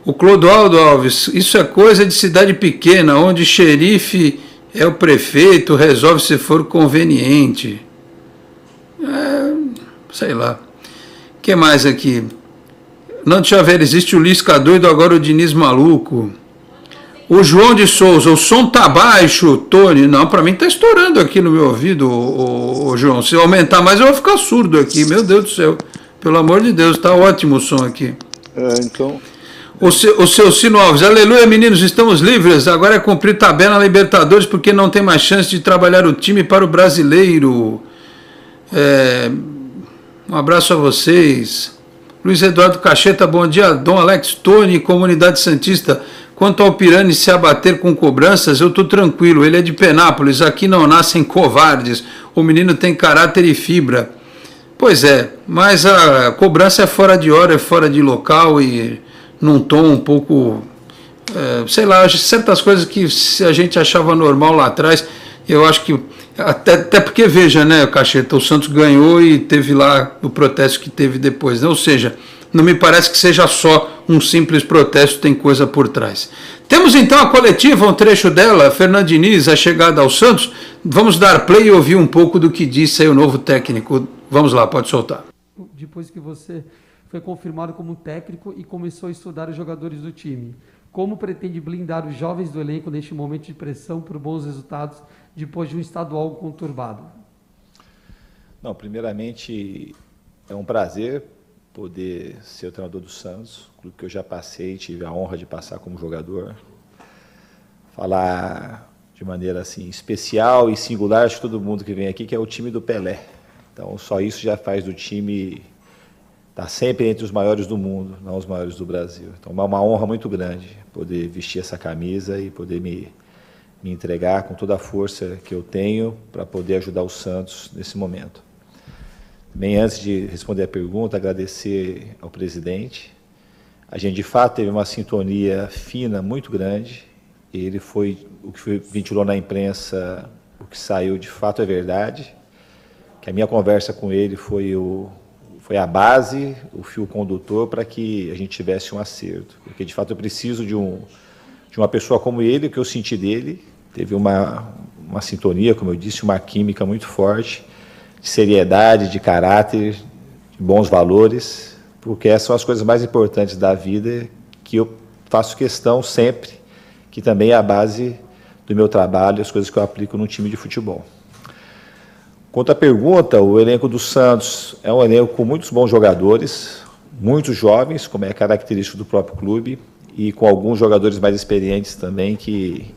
O Clodoaldo Alves, isso é coisa de cidade pequena, onde xerife é o prefeito, resolve se for conveniente. Sei lá. O que mais aqui? Não, deixa eu ver, existe o Lisca doido, agora o Diniz maluco. O João de Souza, o som tá baixo, Tony. Não, para mim tá estourando aqui no meu ouvido, o João. Se eu aumentar mais eu vou ficar surdo aqui, meu Deus do céu. Pelo amor de Deus, tá ótimo o som aqui. Então... O seu Sino Alves, aleluia meninos, estamos livres, agora é cumprir tabela na Libertadores porque não tem mais chance de trabalhar o time para o brasileiro. Um abraço a vocês. Luiz Eduardo Cacheta, bom dia, Dom Alex, Tony, Comunidade Santista. Quanto ao Pirani se abater com cobranças, eu estou tranquilo, ele é de Penápolis, aqui não nascem covardes, o menino tem caráter e fibra. Pois é, mas a cobrança é fora de hora, é fora de local e num tom um pouco, sei lá, certas coisas que a gente achava normal lá atrás, eu acho que, até porque, veja, né, Cacheta, o Santos ganhou e teve lá o protesto que teve depois, né? Ou seja, não me parece que seja só um simples protesto, tem coisa por trás. Temos então a coletiva, um trecho dela, Fernando Diniz, a chegada ao Santos, vamos dar play e ouvir um pouco do que disse aí o novo técnico, vamos lá, pode soltar. Depois que você foi confirmado como técnico e começou a estudar os jogadores do time. Como pretende blindar os jovens do elenco neste momento de pressão por bons resultados depois de um estadual conturbado? Não, primeiramente é um prazer poder ser o treinador do Santos, clube que eu já passei, tive a honra de passar como jogador. Falar de maneira assim especial e singular, acho que todo mundo que vem aqui, que é o time do Pelé. Então só isso já faz do time estar sempre entre os maiores do mundo, não os maiores do Brasil. Então é uma honra muito grande poder vestir essa camisa e poder me entregar com toda a força que eu tenho para poder ajudar o Santos nesse momento. Também, antes de responder a pergunta, agradecer ao presidente. A gente, de fato, teve uma sintonia fina muito grande. Ele foi, o que ventilou na imprensa, o que saiu de fato é verdade. Que a minha conversa com ele foi a base, o fio condutor para que a gente tivesse um acerto. Porque, de fato, eu preciso de uma pessoa como ele, o que eu senti dele. Teve uma sintonia, como eu disse, uma química muito forte, de seriedade, de caráter, de bons valores, porque essas são as coisas mais importantes da vida que eu faço questão sempre, que também é a base do meu trabalho, as coisas que eu aplico no time de futebol. Quanto à pergunta, o elenco do Santos é um elenco com muitos bons jogadores, muitos jovens, como é característico do próprio clube, e com alguns jogadores mais experientes também que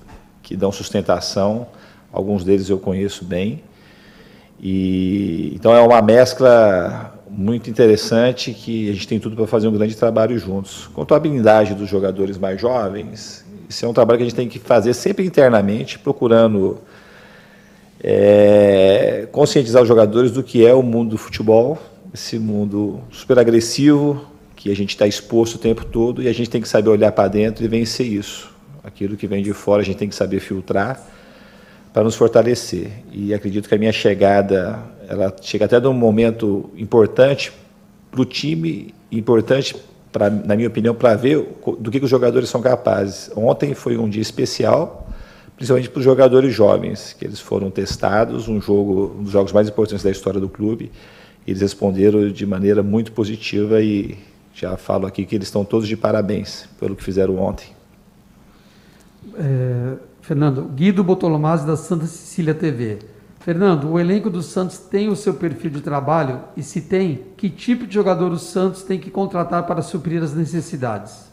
dão sustentação, alguns deles eu conheço bem. Então é uma mescla muito interessante que a gente tem tudo para fazer um grande trabalho juntos. Quanto à habilidade dos jogadores mais jovens, isso é um trabalho que a gente tem que fazer sempre internamente, procurando conscientizar os jogadores do que é o mundo do futebol, esse mundo super agressivo, que a gente está exposto o tempo todo e a gente tem que saber olhar para dentro e vencer isso. Aquilo que vem de fora a gente tem que saber filtrar para nos fortalecer. E acredito que a minha chegada, ela chega até num momento importante para o time, importante, na minha opinião, para ver do que os jogadores são capazes. Ontem foi um dia especial, principalmente para os jogadores jovens, que eles foram testados, um dos jogos mais importantes da história do clube, e eles responderam de maneira muito positiva e já falo aqui que eles estão todos de parabéns pelo que fizeram ontem. Fernando, Guido Botolomazzi da Santa Cecília TV. Fernando, o elenco do Santos tem o seu perfil de trabalho? E se tem, que tipo de jogador o Santos tem que contratar para suprir as necessidades?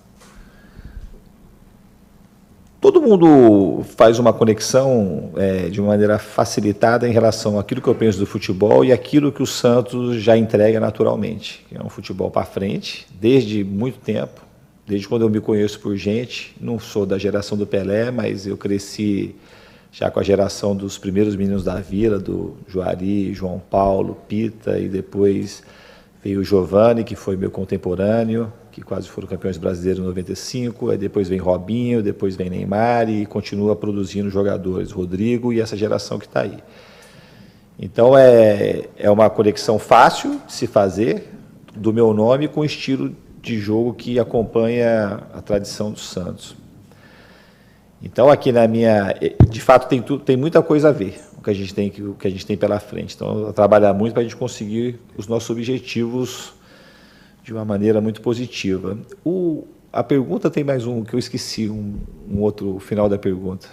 Todo mundo faz uma conexão de uma maneira facilitada em relação àquilo que eu penso do futebol e aquilo que o Santos já entrega naturalmente, que é um futebol para frente, desde muito tempo, desde quando eu me conheço por gente. Não sou da geração do Pelé, mas eu cresci já com a geração dos primeiros meninos da Vila, do Juari, João Paulo, Pita, e depois veio o Giovani, que foi meu contemporâneo, que quase foram campeões brasileiros em 95, aí depois vem Robinho, depois vem Neymar e continua produzindo jogadores, Rodrigo e essa geração que está aí. Então é uma conexão fácil de se fazer do meu nome com o estilo de jogo que acompanha a tradição do Santos. Então aqui de fato tem muita coisa a ver o que a gente tem pela frente. Então trabalhar muito para a gente conseguir os nossos objetivos de uma maneira muito positiva. A pergunta tem mais um que eu esqueci, um outro final da pergunta.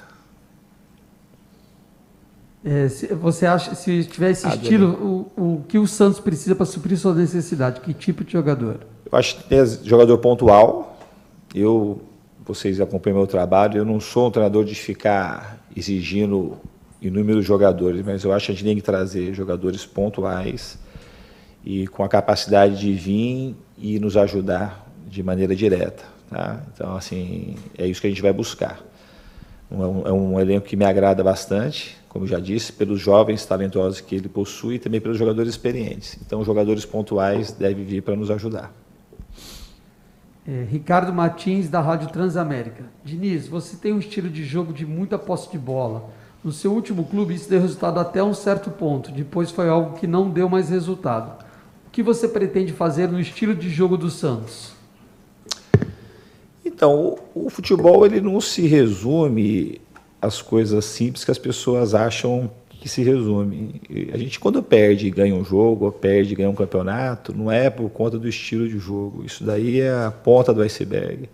Você acha, se tiver esse estilo, o que o Santos precisa para suprir sua necessidade? Que tipo de jogador? Eu acho que tem jogador pontual. Vocês acompanham meu trabalho, eu não sou um treinador de ficar exigindo inúmeros jogadores, mas eu acho que a gente tem que trazer jogadores pontuais e com a capacidade de vir e nos ajudar de maneira direta. Tá? Então, assim, é isso que a gente vai buscar. É um elenco que me agrada bastante, como eu já disse, pelos jovens talentosos que ele possui e também pelos jogadores experientes. Então, os jogadores pontuais devem vir para nos ajudar. Ricardo Martins, da Rádio Transamérica. Diniz, você tem um estilo de jogo de muita posse de bola. No seu último clube, isso deu resultado até um certo ponto. Depois foi algo que não deu mais resultado. O que você pretende fazer no estilo de jogo do Santos? Então, o futebol ele não se resume às coisas simples que as pessoas acham que se resume. A gente, quando perde e ganha um jogo, ou perde e ganha um campeonato, não é por conta do estilo de jogo. Isso daí é a ponta do iceberg.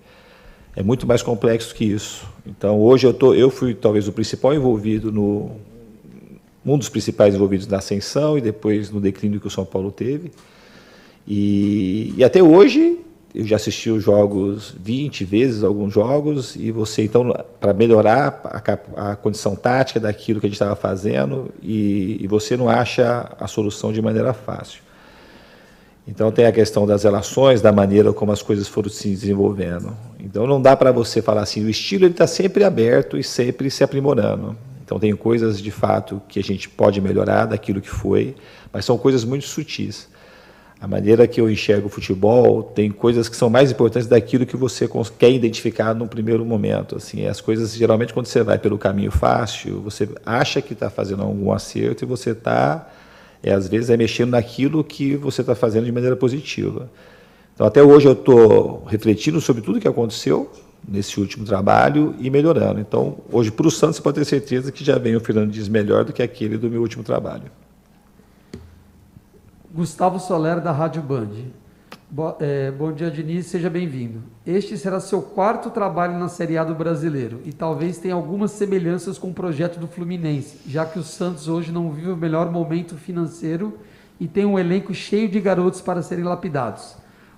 É muito mais complexo que isso. Então, hoje eu fui talvez o principal envolvido um dos principais envolvidos na ascensão e depois no declínio que o São Paulo teve. E até hoje eu já assisti os jogos 20 vezes, alguns jogos, e você, então, para melhorar a condição tática daquilo que a gente estava fazendo, e você não acha a solução de maneira fácil. Então tem a questão das relações, da maneira como as coisas foram se desenvolvendo. Então não dá para você falar assim, o estilo está sempre aberto e sempre se aprimorando. Então tem coisas de fato que a gente pode melhorar daquilo que foi, mas são coisas muito sutis. A maneira que eu enxergo o futebol tem coisas que são mais importantes daquilo que você quer identificar no primeiro momento. Assim, as coisas, geralmente, quando você vai pelo caminho fácil, você acha que está fazendo algum acerto e você está, às vezes, mexendo naquilo que você está fazendo de maneira positiva. Então, até hoje eu estou refletindo sobre tudo que aconteceu nesse último trabalho e melhorando. Então, hoje, para o Santos, você pode ter certeza que já vem o Fernando Diniz melhor do que aquele do meu último trabalho. Gustavo Soler, da Rádio Band. Bom dia, Diniz, seja bem-vindo. Este será seu 4º trabalho na Série A do Brasileiro e talvez tenha algumas semelhanças com o projeto do Fluminense, já que o Santos hoje não vive o melhor momento financeiro e tem um elenco cheio de garotos para serem lapidados.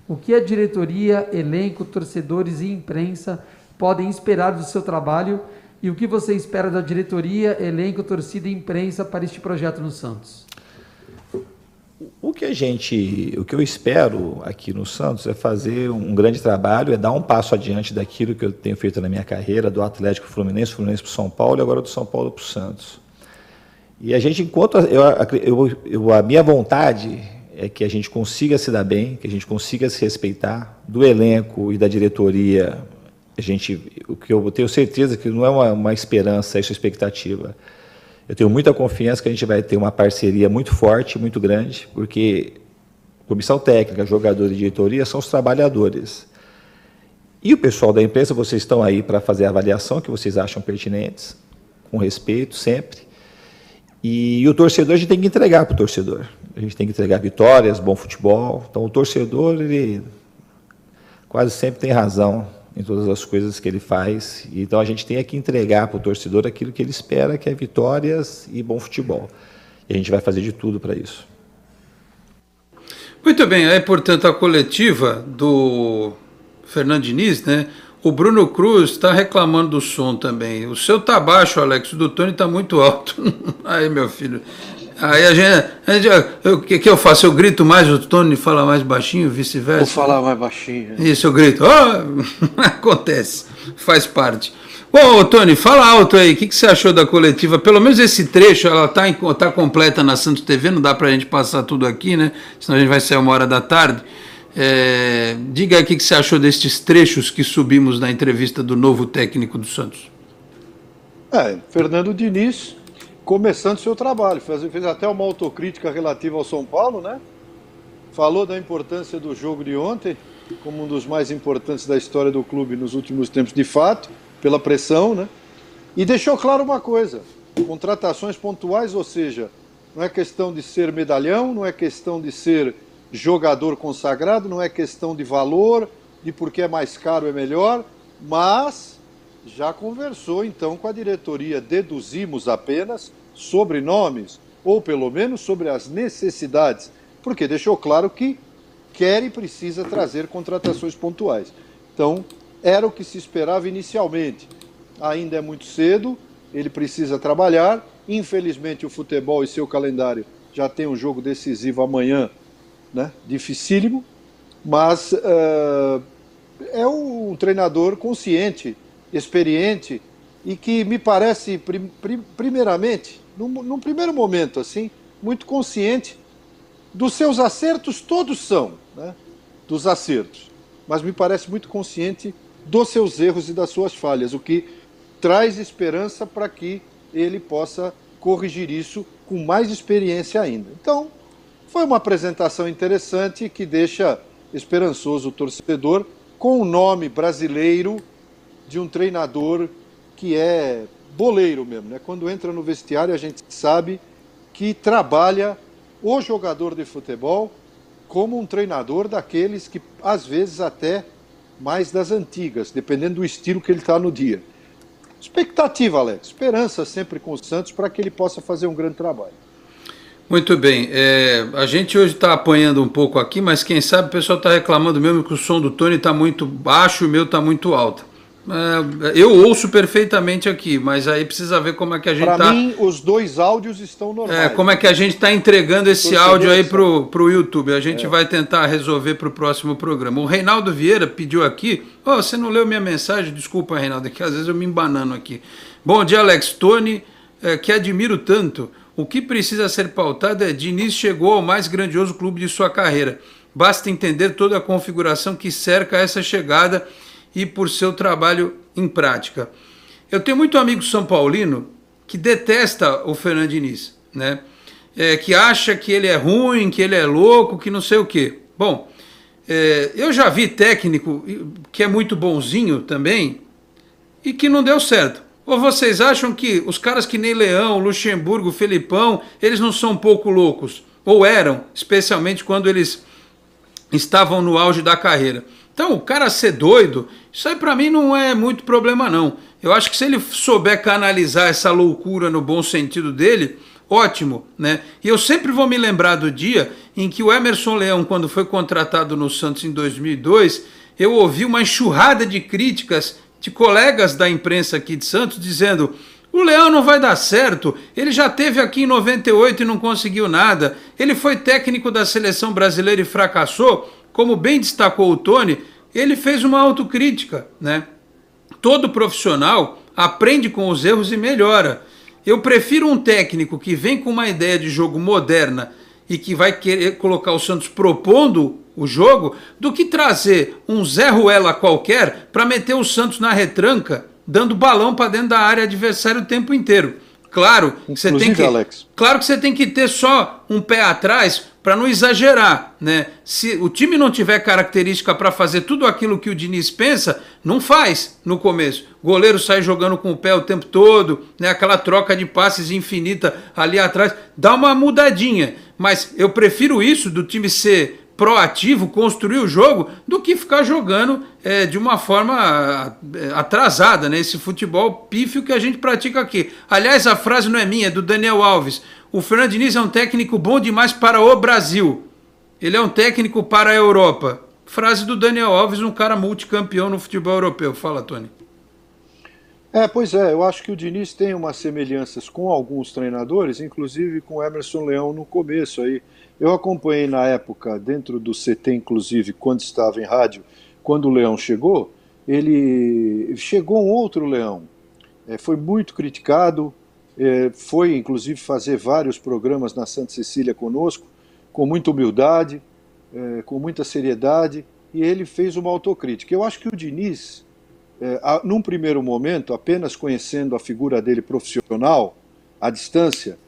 O que a diretoria, elenco, torcedores e imprensa podem esperar do seu trabalho e o que você espera da diretoria, elenco, torcida e imprensa para este projeto no Santos? O que eu espero aqui no Santos é fazer um grande trabalho, é dar um passo adiante daquilo que eu tenho feito na minha carreira, do Atlético Fluminense para o São Paulo e agora do São Paulo para o Santos. E a gente, a minha vontade é que a gente consiga se dar bem, que a gente consiga se respeitar, do elenco e da diretoria. O que eu tenho certeza que não é uma esperança, é uma expectativa. Eu tenho muita confiança que a gente vai ter uma parceria muito forte, muito grande, porque comissão técnica, jogadores e diretoria são os trabalhadores. E o pessoal da imprensa, vocês estão aí para fazer a avaliação que vocês acham pertinentes, com respeito, sempre. E o torcedor, a gente tem que entregar para o torcedor. A gente tem que entregar vitórias, bom futebol. Então, o torcedor, ele quase sempre tem razão em todas as coisas que ele faz. Então, a gente tem que entregar para o torcedor aquilo que ele espera, que é vitórias e bom futebol. E a gente vai fazer de tudo para isso. Muito bem, aí, portanto, a coletiva do Fernando Diniz, né? O Bruno Cruz está reclamando do som também. O seu tá baixo, Alex, o do Tony tá muito alto. Aí, meu filho. Aí o que eu faço? Eu grito mais, o Tony fala mais baixinho, vice-versa? Vou falar mais baixinho. Isso, eu grito. Acontece, faz parte. Bom, Tony, fala alto aí, o que você achou da coletiva? Pelo menos esse trecho, ela tá completa na Santos TV, não dá pra gente passar tudo aqui, né? Senão a gente vai sair 13h. Diga aí o que você achou destes trechos que subimos na entrevista do novo técnico do Santos. Fernando Diniz começando seu trabalho, fez até uma autocrítica relativa ao São Paulo, né? Falou da importância do jogo de ontem, como um dos mais importantes da história do clube nos últimos tempos, de fato, pela pressão, né? E deixou claro uma coisa, contratações pontuais, ou seja, não é questão de ser medalhão, não é questão de ser jogador consagrado, não é questão de valor, de porque é mais caro é melhor, mas já conversou então com a diretoria, deduzimos apenas sobre nomes, ou pelo menos sobre as necessidades, porque deixou claro que quer e precisa trazer contratações pontuais. Então, era o que se esperava inicialmente. Ainda é muito cedo, ele precisa trabalhar, infelizmente o futebol e seu calendário já tem um jogo decisivo amanhã, né? Dificílimo, mas é um treinador consciente, experiente e que me parece, primeiramente, num primeiro momento, assim, muito consciente dos seus acertos, todos são, né? Dos acertos, mas me parece muito consciente dos seus erros e das suas falhas, o que traz esperança para que ele possa corrigir isso com mais experiência ainda. Então, foi uma apresentação interessante que deixa esperançoso o torcedor com o nome brasileiro de um treinador que é boleiro mesmo, né? Quando entra no vestiário a gente sabe que trabalha o jogador de futebol como um treinador daqueles que às vezes até mais das antigas, dependendo do estilo que ele está no dia. Expectativa, Alex, esperança sempre com o Santos para que ele possa fazer um grande trabalho. Muito bem, a gente hoje está apanhando um pouco aqui, mas quem sabe o pessoal está reclamando mesmo que o som do Tony está muito baixo e o meu está muito alto. Eu ouço perfeitamente aqui, mas aí precisa ver como é que a gente está... Para mim, os dois áudios estão normais. Como é que a gente está entregando esse áudio aí para o YouTube. A gente vai tentar resolver para o próximo programa. O Reinaldo Vieira pediu aqui... você não leu minha mensagem? Desculpa, Reinaldo, que às vezes eu me embanano aqui. Bom dia, Alex. Tony, que admiro tanto. O que precisa ser pautado é Diniz chegou ao mais grandioso clube de sua carreira. Basta entender toda a configuração que cerca essa chegada e por seu trabalho em prática. Eu tenho muito amigo são paulino que detesta o Fernando Diniz, né? Que acha que ele é ruim, que ele é louco, que não sei o quê. Bom, eu já vi técnico que é muito bonzinho também e que não deu certo. Ou vocês acham que os caras que nem Leão, Luxemburgo, Felipão, eles não são um pouco loucos? Ou eram, especialmente quando eles estavam no auge da carreira. Então, o cara ser doido, isso aí pra mim não é muito problema não. Eu acho que se ele souber canalizar essa loucura no bom sentido dele, ótimo, né? E eu sempre vou me lembrar do dia em que o Emerson Leão, quando foi contratado no Santos em 2002, eu ouvi uma enxurrada de críticas de colegas da imprensa aqui de Santos dizendo: o Leão não vai dar certo, ele já esteve aqui em 98 e não conseguiu nada, ele foi técnico da seleção brasileira e fracassou. Como bem destacou o Tony, ele fez uma autocrítica, né? Todo profissional aprende com os erros e melhora. Eu prefiro um técnico que vem com uma ideia de jogo moderna e que vai querer colocar o Santos propondo o jogo, do que trazer um Zé Ruela qualquer para meter o Santos na retranca, dando balão para dentro da área adversária o tempo inteiro. Claro que você tem que ter só um pé atrás para não exagerar, né? Se o time não tiver característica para fazer tudo aquilo que o Diniz pensa, não faz no começo. O goleiro sai jogando com o pé o tempo todo, né? Aquela troca de passes infinita ali atrás, dá uma mudadinha. Mas eu prefiro isso, do time ser proativo, construir o jogo, do que ficar jogando de uma forma atrasada, né? Esse futebol pífio que a gente pratica aqui. Aliás, a frase não é minha, é do Daniel Alves. O Fernando Diniz é um técnico bom demais para o Brasil. Ele é um técnico para a Europa. Frase do Daniel Alves, um cara multicampeão no futebol europeu. Fala, Tony. Pois é, eu acho que o Diniz tem umas semelhanças com alguns treinadores, inclusive com o Emerson Leão no começo aí. Eu acompanhei na época, dentro do CT, inclusive, quando estava em rádio, quando o Leão chegou, chegou um outro Leão. Foi muito criticado, foi inclusive fazer vários programas na Santa Cecília conosco, com muita humildade, com muita seriedade, e ele fez uma autocrítica. Eu acho que o Diniz, num primeiro momento, apenas conhecendo a figura dele profissional, à distância,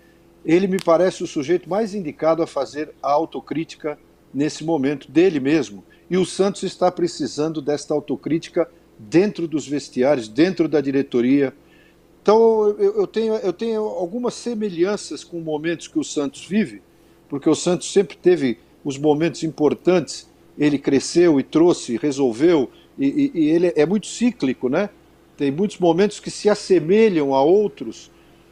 ele me parece o sujeito mais indicado a fazer a autocrítica nesse momento dele mesmo. E o Santos está precisando desta autocrítica dentro dos vestiários, dentro da diretoria. Então eu tenho algumas semelhanças com momentos que o Santos vive, porque o Santos sempre teve os momentos importantes, ele cresceu e trouxe, resolveu, e ele é muito cíclico, né? Tem muitos momentos que se assemelham a outros,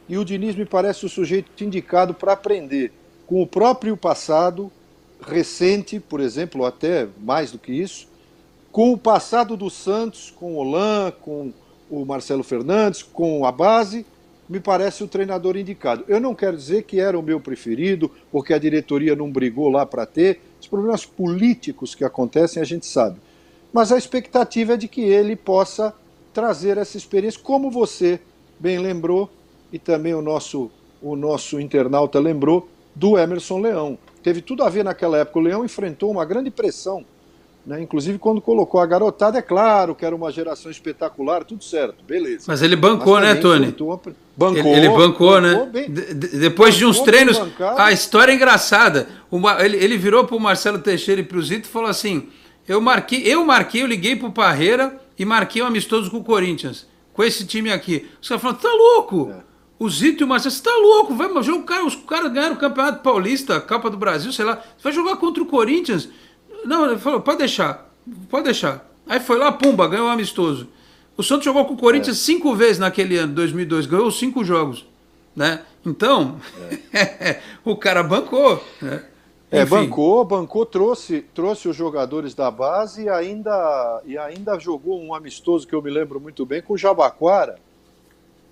e o Diniz me parece o sujeito indicado para aprender com o próprio passado recente, por exemplo, até mais do que isso, com o passado do Santos, com o Olan, com o Marcelo Fernandes, com a base, me parece o treinador indicado. Eu não quero dizer que era o meu preferido, ou que a diretoria não brigou lá para ter. Os problemas políticos que acontecem a gente sabe. Mas a expectativa é de que ele possa trazer essa experiência, como você bem lembrou, e também o nosso internauta lembrou, do Emerson Leão. Teve tudo a ver naquela época. O Leão enfrentou uma grande pressão, né? Inclusive quando colocou a garotada, é claro que era uma geração espetacular, tudo certo, beleza. Mas ele bancou, né, Tony? Bancou, ele bancou, né? Depois de uns treinos, a história é engraçada. Ele virou pro Marcelo Teixeira e pro Zito e falou assim: eu liguei pro Parreira e marquei um amistoso com o Corinthians, com esse time aqui. Os caras falaram: tá louco? O Zito e o Marcelo, você tá louco? Os caras ganharam o Campeonato Paulista, Copa do Brasil, sei lá. Você vai jogar contra o Corinthians? Não, ele falou: pode deixar. Aí foi lá, pumba, ganhou um amistoso. O Santos jogou com o Corinthians 5 vezes naquele ano, 2002, ganhou 5 jogos, né? Então, o cara bancou, né? Bancou, trouxe os jogadores da base e ainda jogou um amistoso que eu me lembro muito bem com o Jabaquara,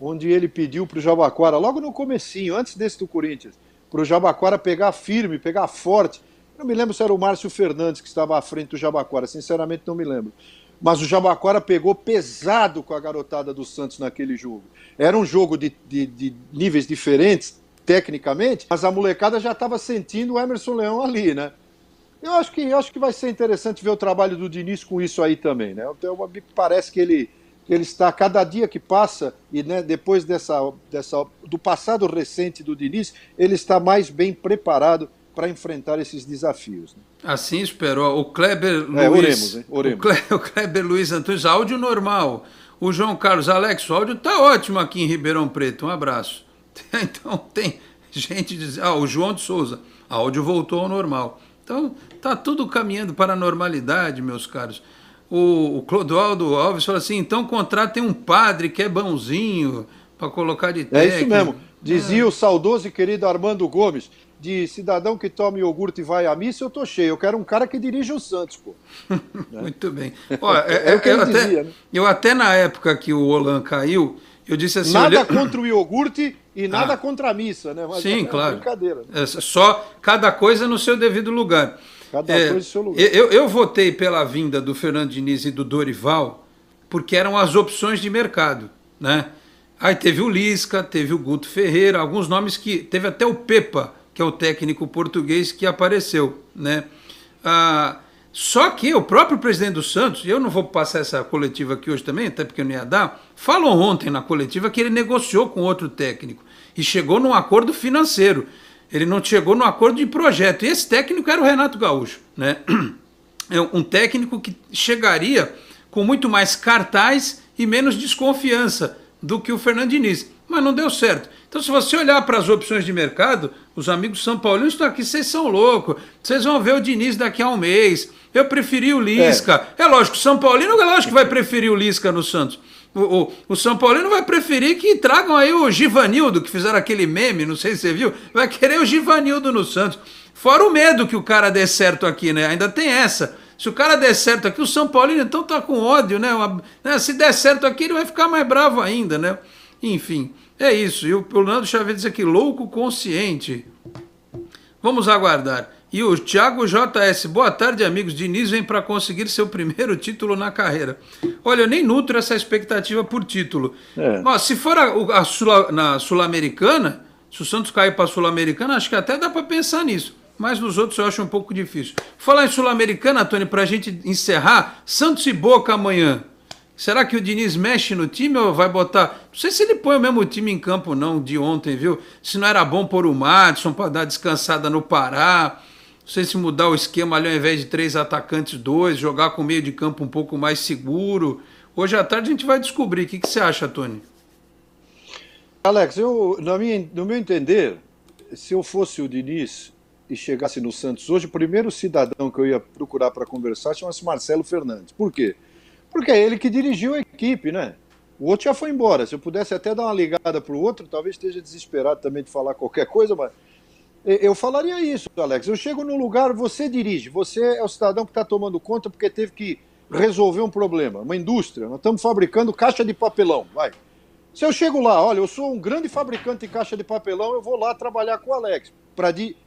onde ele pediu para o Jabaquara, logo no comecinho, antes desse do Corinthians, para o Jabaquara pegar firme, pegar forte. Não me lembro se era o Márcio Fernandes que estava à frente do Jabaquara, sinceramente não me lembro. Mas o Jabaquara pegou pesado com a garotada do Santos naquele jogo. Era um jogo de níveis diferentes, tecnicamente, mas a molecada já estava sentindo o Emerson Leão ali, né? Eu acho que vai ser interessante ver o trabalho do Diniz com isso aí também, né? Então, me parece que ele está, cada dia que passa, e né, depois do passado recente do Diniz, ele está mais bem preparado para enfrentar esses desafios. Né? Assim esperou. O Kleber Luiz... Oremos. O Kleber Luiz Antunes, áudio normal. O João Carlos, Alex, o áudio tá ótimo aqui em Ribeirão Preto. Um abraço. Então tem gente dizendo... o João de Souza, áudio voltou ao normal. Então tá tudo caminhando para a normalidade, meus caros. O Clodoaldo Alves falou assim: então contratem um padre que é bonzinho para colocar de técnico. É isso mesmo. Dizia o saudoso e querido Armando Gomes: de cidadão que toma iogurte e vai à missa, eu tô cheio. Eu quero um cara que dirija o Santos, pô. Muito bem. Eu até na época que o Olan caiu, eu disse assim... Nada contra o iogurte e nada contra a missa, né? Mas sim, claro. Brincadeira. Só cada coisa no seu devido lugar. Cada coisa no seu lugar. Eu votei pela vinda do Fernando Diniz e do Dorival porque eram as opções de mercado, né? Aí teve o Lisca, teve o Guto Ferreira, alguns nomes que... Teve até o Pepa, que é o técnico português que apareceu, né? Só que o próprio presidente do Santos, eu não vou passar essa coletiva aqui hoje também, até porque eu não ia dar, falou ontem na coletiva que ele negociou com outro técnico e chegou num acordo financeiro. Ele não chegou num acordo de projeto. E esse técnico era o Renato Gaúcho, né? É um técnico que chegaria com muito mais cartaz e menos desconfiança do que o Fernando Diniz. Mas não deu certo. Então, se você olhar para as opções de mercado, os amigos são paulinos estão aqui, vocês são loucos. Vocês vão ver o Diniz daqui a um mês. Eu preferi o Lisca. É lógico, o São Paulino é lógico que vai preferir o Lisca no Santos. O São Paulino vai preferir que tragam aí o Givanildo, que fizeram aquele meme, não sei se você viu, vai querer o Givanildo no Santos. Fora o medo que o cara dê certo aqui, né? Ainda tem essa. Se o cara der certo aqui, o São Paulino então tá com ódio, né? Se der certo aqui, ele vai ficar mais bravo ainda, né? Enfim, é isso. E o Leandro Xavier diz aqui, louco consciente. Vamos aguardar. E o Thiago JS, boa tarde, amigos. Diniz vem para conseguir seu primeiro título na carreira. Olha, eu nem nutro essa expectativa por título. Mas se for na Sul-Americana, se o Santos cair para a Sul-Americana, acho que até dá para pensar nisso. Mas nos outros eu acho um pouco difícil. Falar em Sul-Americana, Tony, para a gente encerrar, Santos e Boca amanhã. Será que o Diniz mexe no time ou vai botar... Não sei se ele põe o mesmo time em campo não, de ontem, viu? Se não era bom pôr o Madison para dar descansada no Pará. Não sei se mudar o esquema ali ao invés de 3 atacantes, 2, jogar com o meio de campo um pouco mais seguro. Hoje à tarde a gente vai descobrir. O que você acha, Tony? Alex, no meu entender, se eu fosse o Diniz e chegasse no Santos hoje, o primeiro cidadão que eu ia procurar para conversar chama-se Marcelo Fernandes. Por quê? Porque é ele que dirigiu a equipe, né? O outro já foi embora. Se eu pudesse até dar uma ligada para o outro, talvez esteja desesperado também de falar qualquer coisa, mas eu falaria isso, Alex. Eu chego num lugar, você dirige, você é o cidadão que está tomando conta porque teve que resolver um problema, uma indústria. Nós estamos fabricando caixa de papelão, vai. Se eu chego lá, olha, eu sou um grande fabricante de caixa de papelão, eu vou lá trabalhar com o Alex.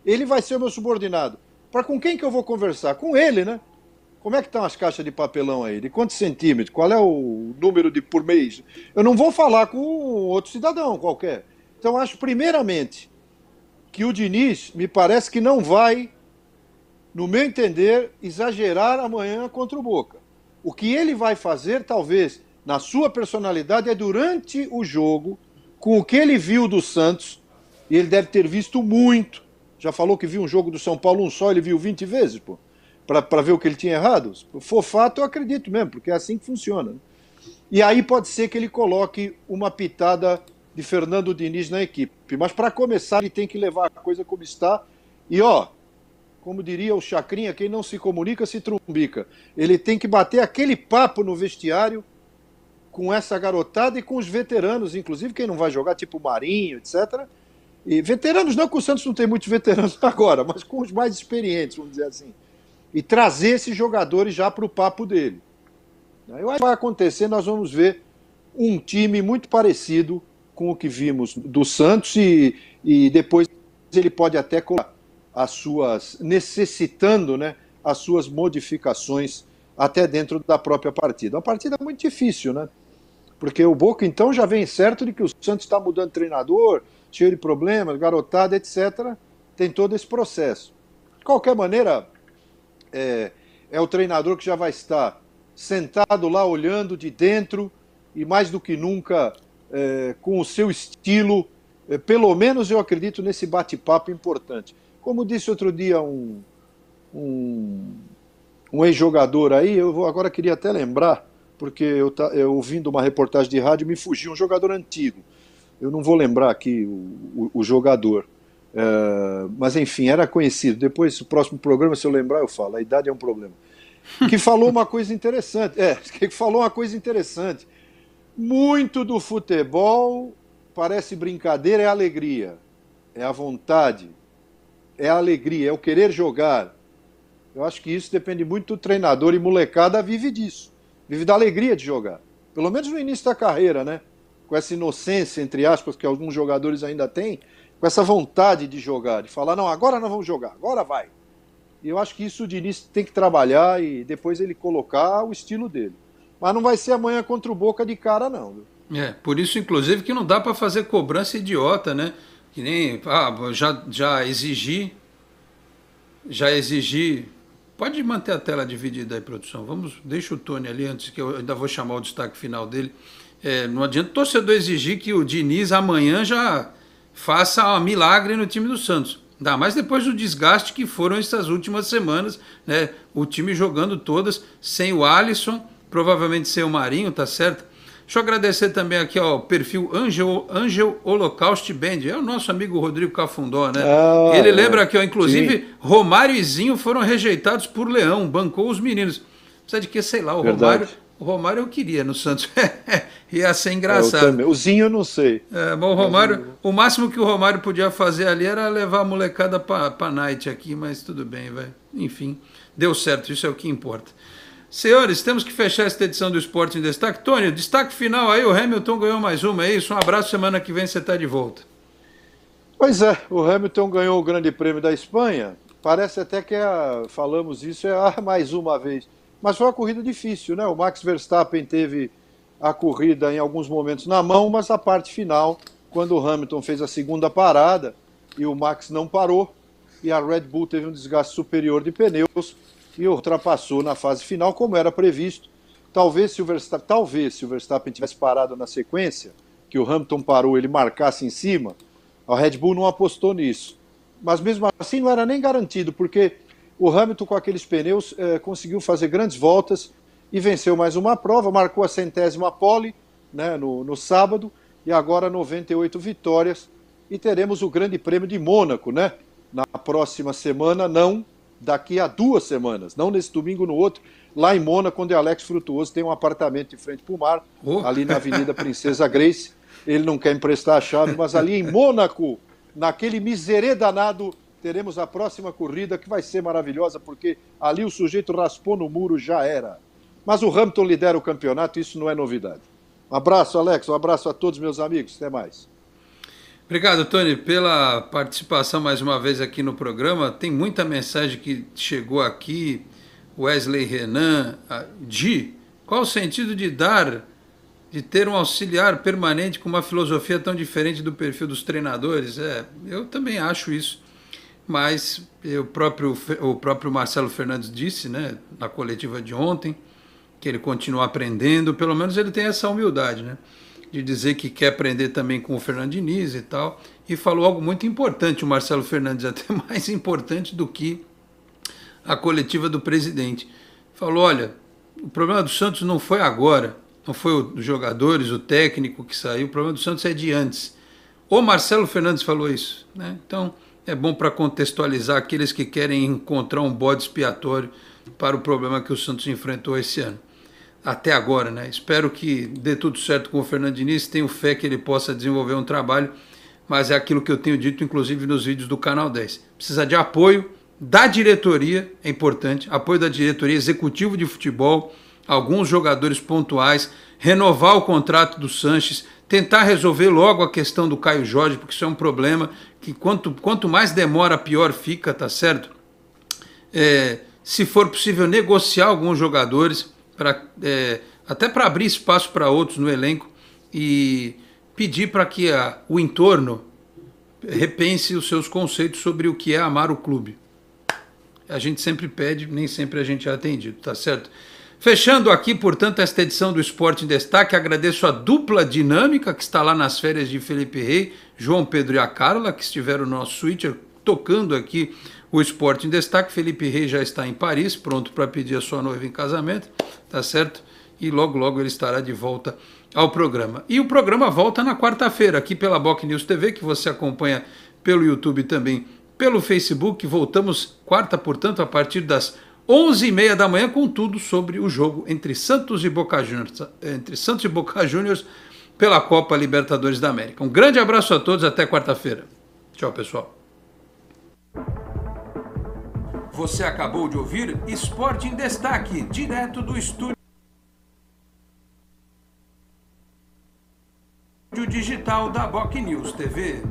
Ele vai ser o meu subordinado. Para com quem que eu vou conversar? Com ele, né? Como é que estão as caixas de papelão aí? De quantos centímetros? Qual é o número por mês? Eu não vou falar com outro cidadão qualquer. Então, acho, primeiramente, que o Diniz me parece que não vai, no meu entender, exagerar amanhã contra o Boca. O que ele vai fazer, talvez, na sua personalidade, é durante o jogo, com o que ele viu do Santos, e ele deve ter visto muito. Já falou que viu um jogo do São Paulo um só, ele viu 20 vezes, pô. Para ver o que ele tinha errado? Se for fato, eu acredito mesmo, porque é assim que funciona. E aí pode ser que ele coloque uma pitada de Fernando Diniz na equipe. Mas para começar, ele tem que levar a coisa como está. E como diria o Chacrinha, quem não se comunica se trumbica. Ele tem que bater aquele papo no vestiário com essa garotada e com os veteranos, inclusive quem não vai jogar, tipo o Marinho, etc. E veteranos, não que o Santos não tem muitos veteranos agora, mas com os mais experientes, vamos dizer assim. E trazer esses jogadores já para o papo dele. Eu acho que vai acontecer, nós vamos ver um time muito parecido com o que vimos do Santos e depois ele pode até colocar as suas, necessitando, né, as suas modificações até dentro da própria partida. Uma partida muito difícil, né? Porque o Boca então já vem certo de que o Santos está mudando de treinador, cheio de problemas, garotada, etc. Tem todo esse processo. De qualquer maneira, é o treinador que já vai estar sentado lá olhando de dentro e mais do que nunca com o seu estilo, pelo menos eu acredito nesse bate-papo importante. Como disse outro dia um ex-jogador aí, eu agora queria até lembrar, porque eu ouvindo uma reportagem de rádio me fugiu um jogador antigo, eu não vou lembrar aqui o jogador. Mas enfim, era conhecido. Depois, no próximo programa, se eu lembrar, eu falo. A idade é um problema. Que falou uma coisa interessante. Que falou uma coisa interessante. Muito do futebol parece brincadeira, é alegria. É a vontade. É a alegria, é o querer jogar. Eu acho que isso depende muito do treinador e molecada vive disso. Vive da alegria de jogar. Pelo menos no início da carreira, né? Com essa inocência, entre aspas, que alguns jogadores ainda têm. Com essa vontade de jogar, de falar, não, agora nós vamos jogar, agora vai. E eu acho que isso o Diniz tem que trabalhar e depois ele colocar o estilo dele. Mas não vai ser amanhã contra o Boca de cara, não. Por isso, inclusive, que não dá para fazer cobrança idiota, né? Que nem, já exigi. Pode manter a tela dividida aí, produção. Deixa o Tony ali, antes que eu ainda vou chamar o destaque final dele. Não adianta o torcedor exigir que o Diniz amanhã já faça um milagre no time do Santos. Ainda mais depois do desgaste que foram essas últimas semanas, né? O time jogando todas sem o Alisson, provavelmente sem o Marinho, tá certo? Deixa eu agradecer também aqui ao perfil Angel Holocaust Band, é o nosso amigo Rodrigo Cafundó, né? Ele lembra aqui, inclusive, sim. Romário e Zinho foram rejeitados por Leão, bancou os meninos. Precisa de que, sei lá, o Romário O Romário eu queria no Santos. Ia ser engraçado. O Zinho eu não sei. Bom, o Romário, o máximo que o Romário podia fazer ali era levar a molecada para night aqui, mas tudo bem, vai. Enfim, deu certo, isso é o que importa. Senhores, temos que fechar esta edição do Esporte em Destaque. Tony, destaque final aí, o Hamilton ganhou mais uma, é isso? Um abraço, semana que vem você está de volta. Pois é, o Hamilton ganhou o Grande Prêmio da Espanha, parece até que falamos isso mais uma vez, mas foi uma corrida difícil, né? O Max Verstappen teve a corrida em alguns momentos na mão, mas a parte final, quando o Hamilton fez a segunda parada e o Max não parou, e a Red Bull teve um desgaste superior de pneus, e ultrapassou na fase final, como era previsto. Talvez se o Verstappen tivesse parado na sequência, que o Hamilton parou, ele marcasse em cima, a Red Bull não apostou nisso. Mas mesmo assim não era nem garantido, porque o Hamilton com aqueles pneus conseguiu fazer grandes voltas e venceu mais uma prova, marcou a 100ª pole, né, no sábado, e agora 98 vitórias, e teremos o Grande Prêmio de Mônaco, né, na próxima semana, não daqui a 2 semanas, não nesse domingo, no outro, lá em Mônaco, onde Alex Frutuoso tem um apartamento de frente para o mar, ali na Avenida Princesa Grace. Ele não quer emprestar a chave, mas ali em Mônaco, naquele miserê danado, teremos a próxima corrida, que vai ser maravilhosa, porque ali o sujeito raspou no muro, já era. Mas o Hamilton lidera o campeonato, isso não é novidade. Um abraço, Alex, um abraço a todos meus amigos, até mais. Obrigado, Tony, pela participação mais uma vez aqui no programa. Tem muita mensagem que chegou aqui. Wesley Renan, qual o sentido de ter um auxiliar permanente com uma filosofia tão diferente do perfil dos treinadores? Eu também acho isso, mas o próprio Marcelo Fernandes disse, né, na coletiva de ontem, que ele continua aprendendo, pelo menos ele tem essa humildade, né, de dizer que quer aprender também com o Fernando Diniz e tal, e falou algo muito importante, o Marcelo Fernandes, até mais importante do que a coletiva do presidente. Falou, olha, o problema do Santos não foi agora, não foi os jogadores, o técnico que saiu, o problema do Santos é de antes. O Marcelo Fernandes falou isso, né? Então é bom para contextualizar aqueles que querem encontrar um bode expiatório para o problema que o Santos enfrentou esse ano. Até agora, né? Espero que dê tudo certo com o Fernando Diniz, tenho fé que ele possa desenvolver um trabalho, mas é aquilo que eu tenho dito, inclusive nos vídeos do Canal 10. Precisa de apoio da diretoria, é importante, apoio da diretoria, executivo de futebol, alguns jogadores pontuais, renovar o contrato do Sanches, tentar resolver logo a questão do Caio Jorge, porque isso é um problema que quanto mais demora, pior fica, tá certo? Se for possível, negociar alguns jogadores, até para abrir espaço para outros no elenco e pedir para que o entorno repense os seus conceitos sobre o que é amar o clube. A gente sempre pede, nem sempre a gente é atendido, tá certo? Fechando aqui, portanto, esta edição do Esporte em Destaque, agradeço a dupla dinâmica que está lá nas férias de Felipe Rey, João Pedro e a Carla, que estiveram no nosso switcher, tocando aqui o Esporte em Destaque. Felipe Rey já está em Paris, pronto para pedir a sua noiva em casamento, tá certo? E logo, logo ele estará de volta ao programa. E o programa volta na quarta-feira, aqui pela Boc News TV, que você acompanha pelo YouTube também, pelo Facebook. Voltamos quarta, portanto, a partir das 11h30 da manhã, com tudo sobre o jogo entre Santos e Boca Juniors pela Copa Libertadores da América. Um grande abraço a todos, até quarta-feira. Tchau, pessoal. Você acabou de ouvir Esporte em Destaque, direto do estúdio digital da Boc News TV.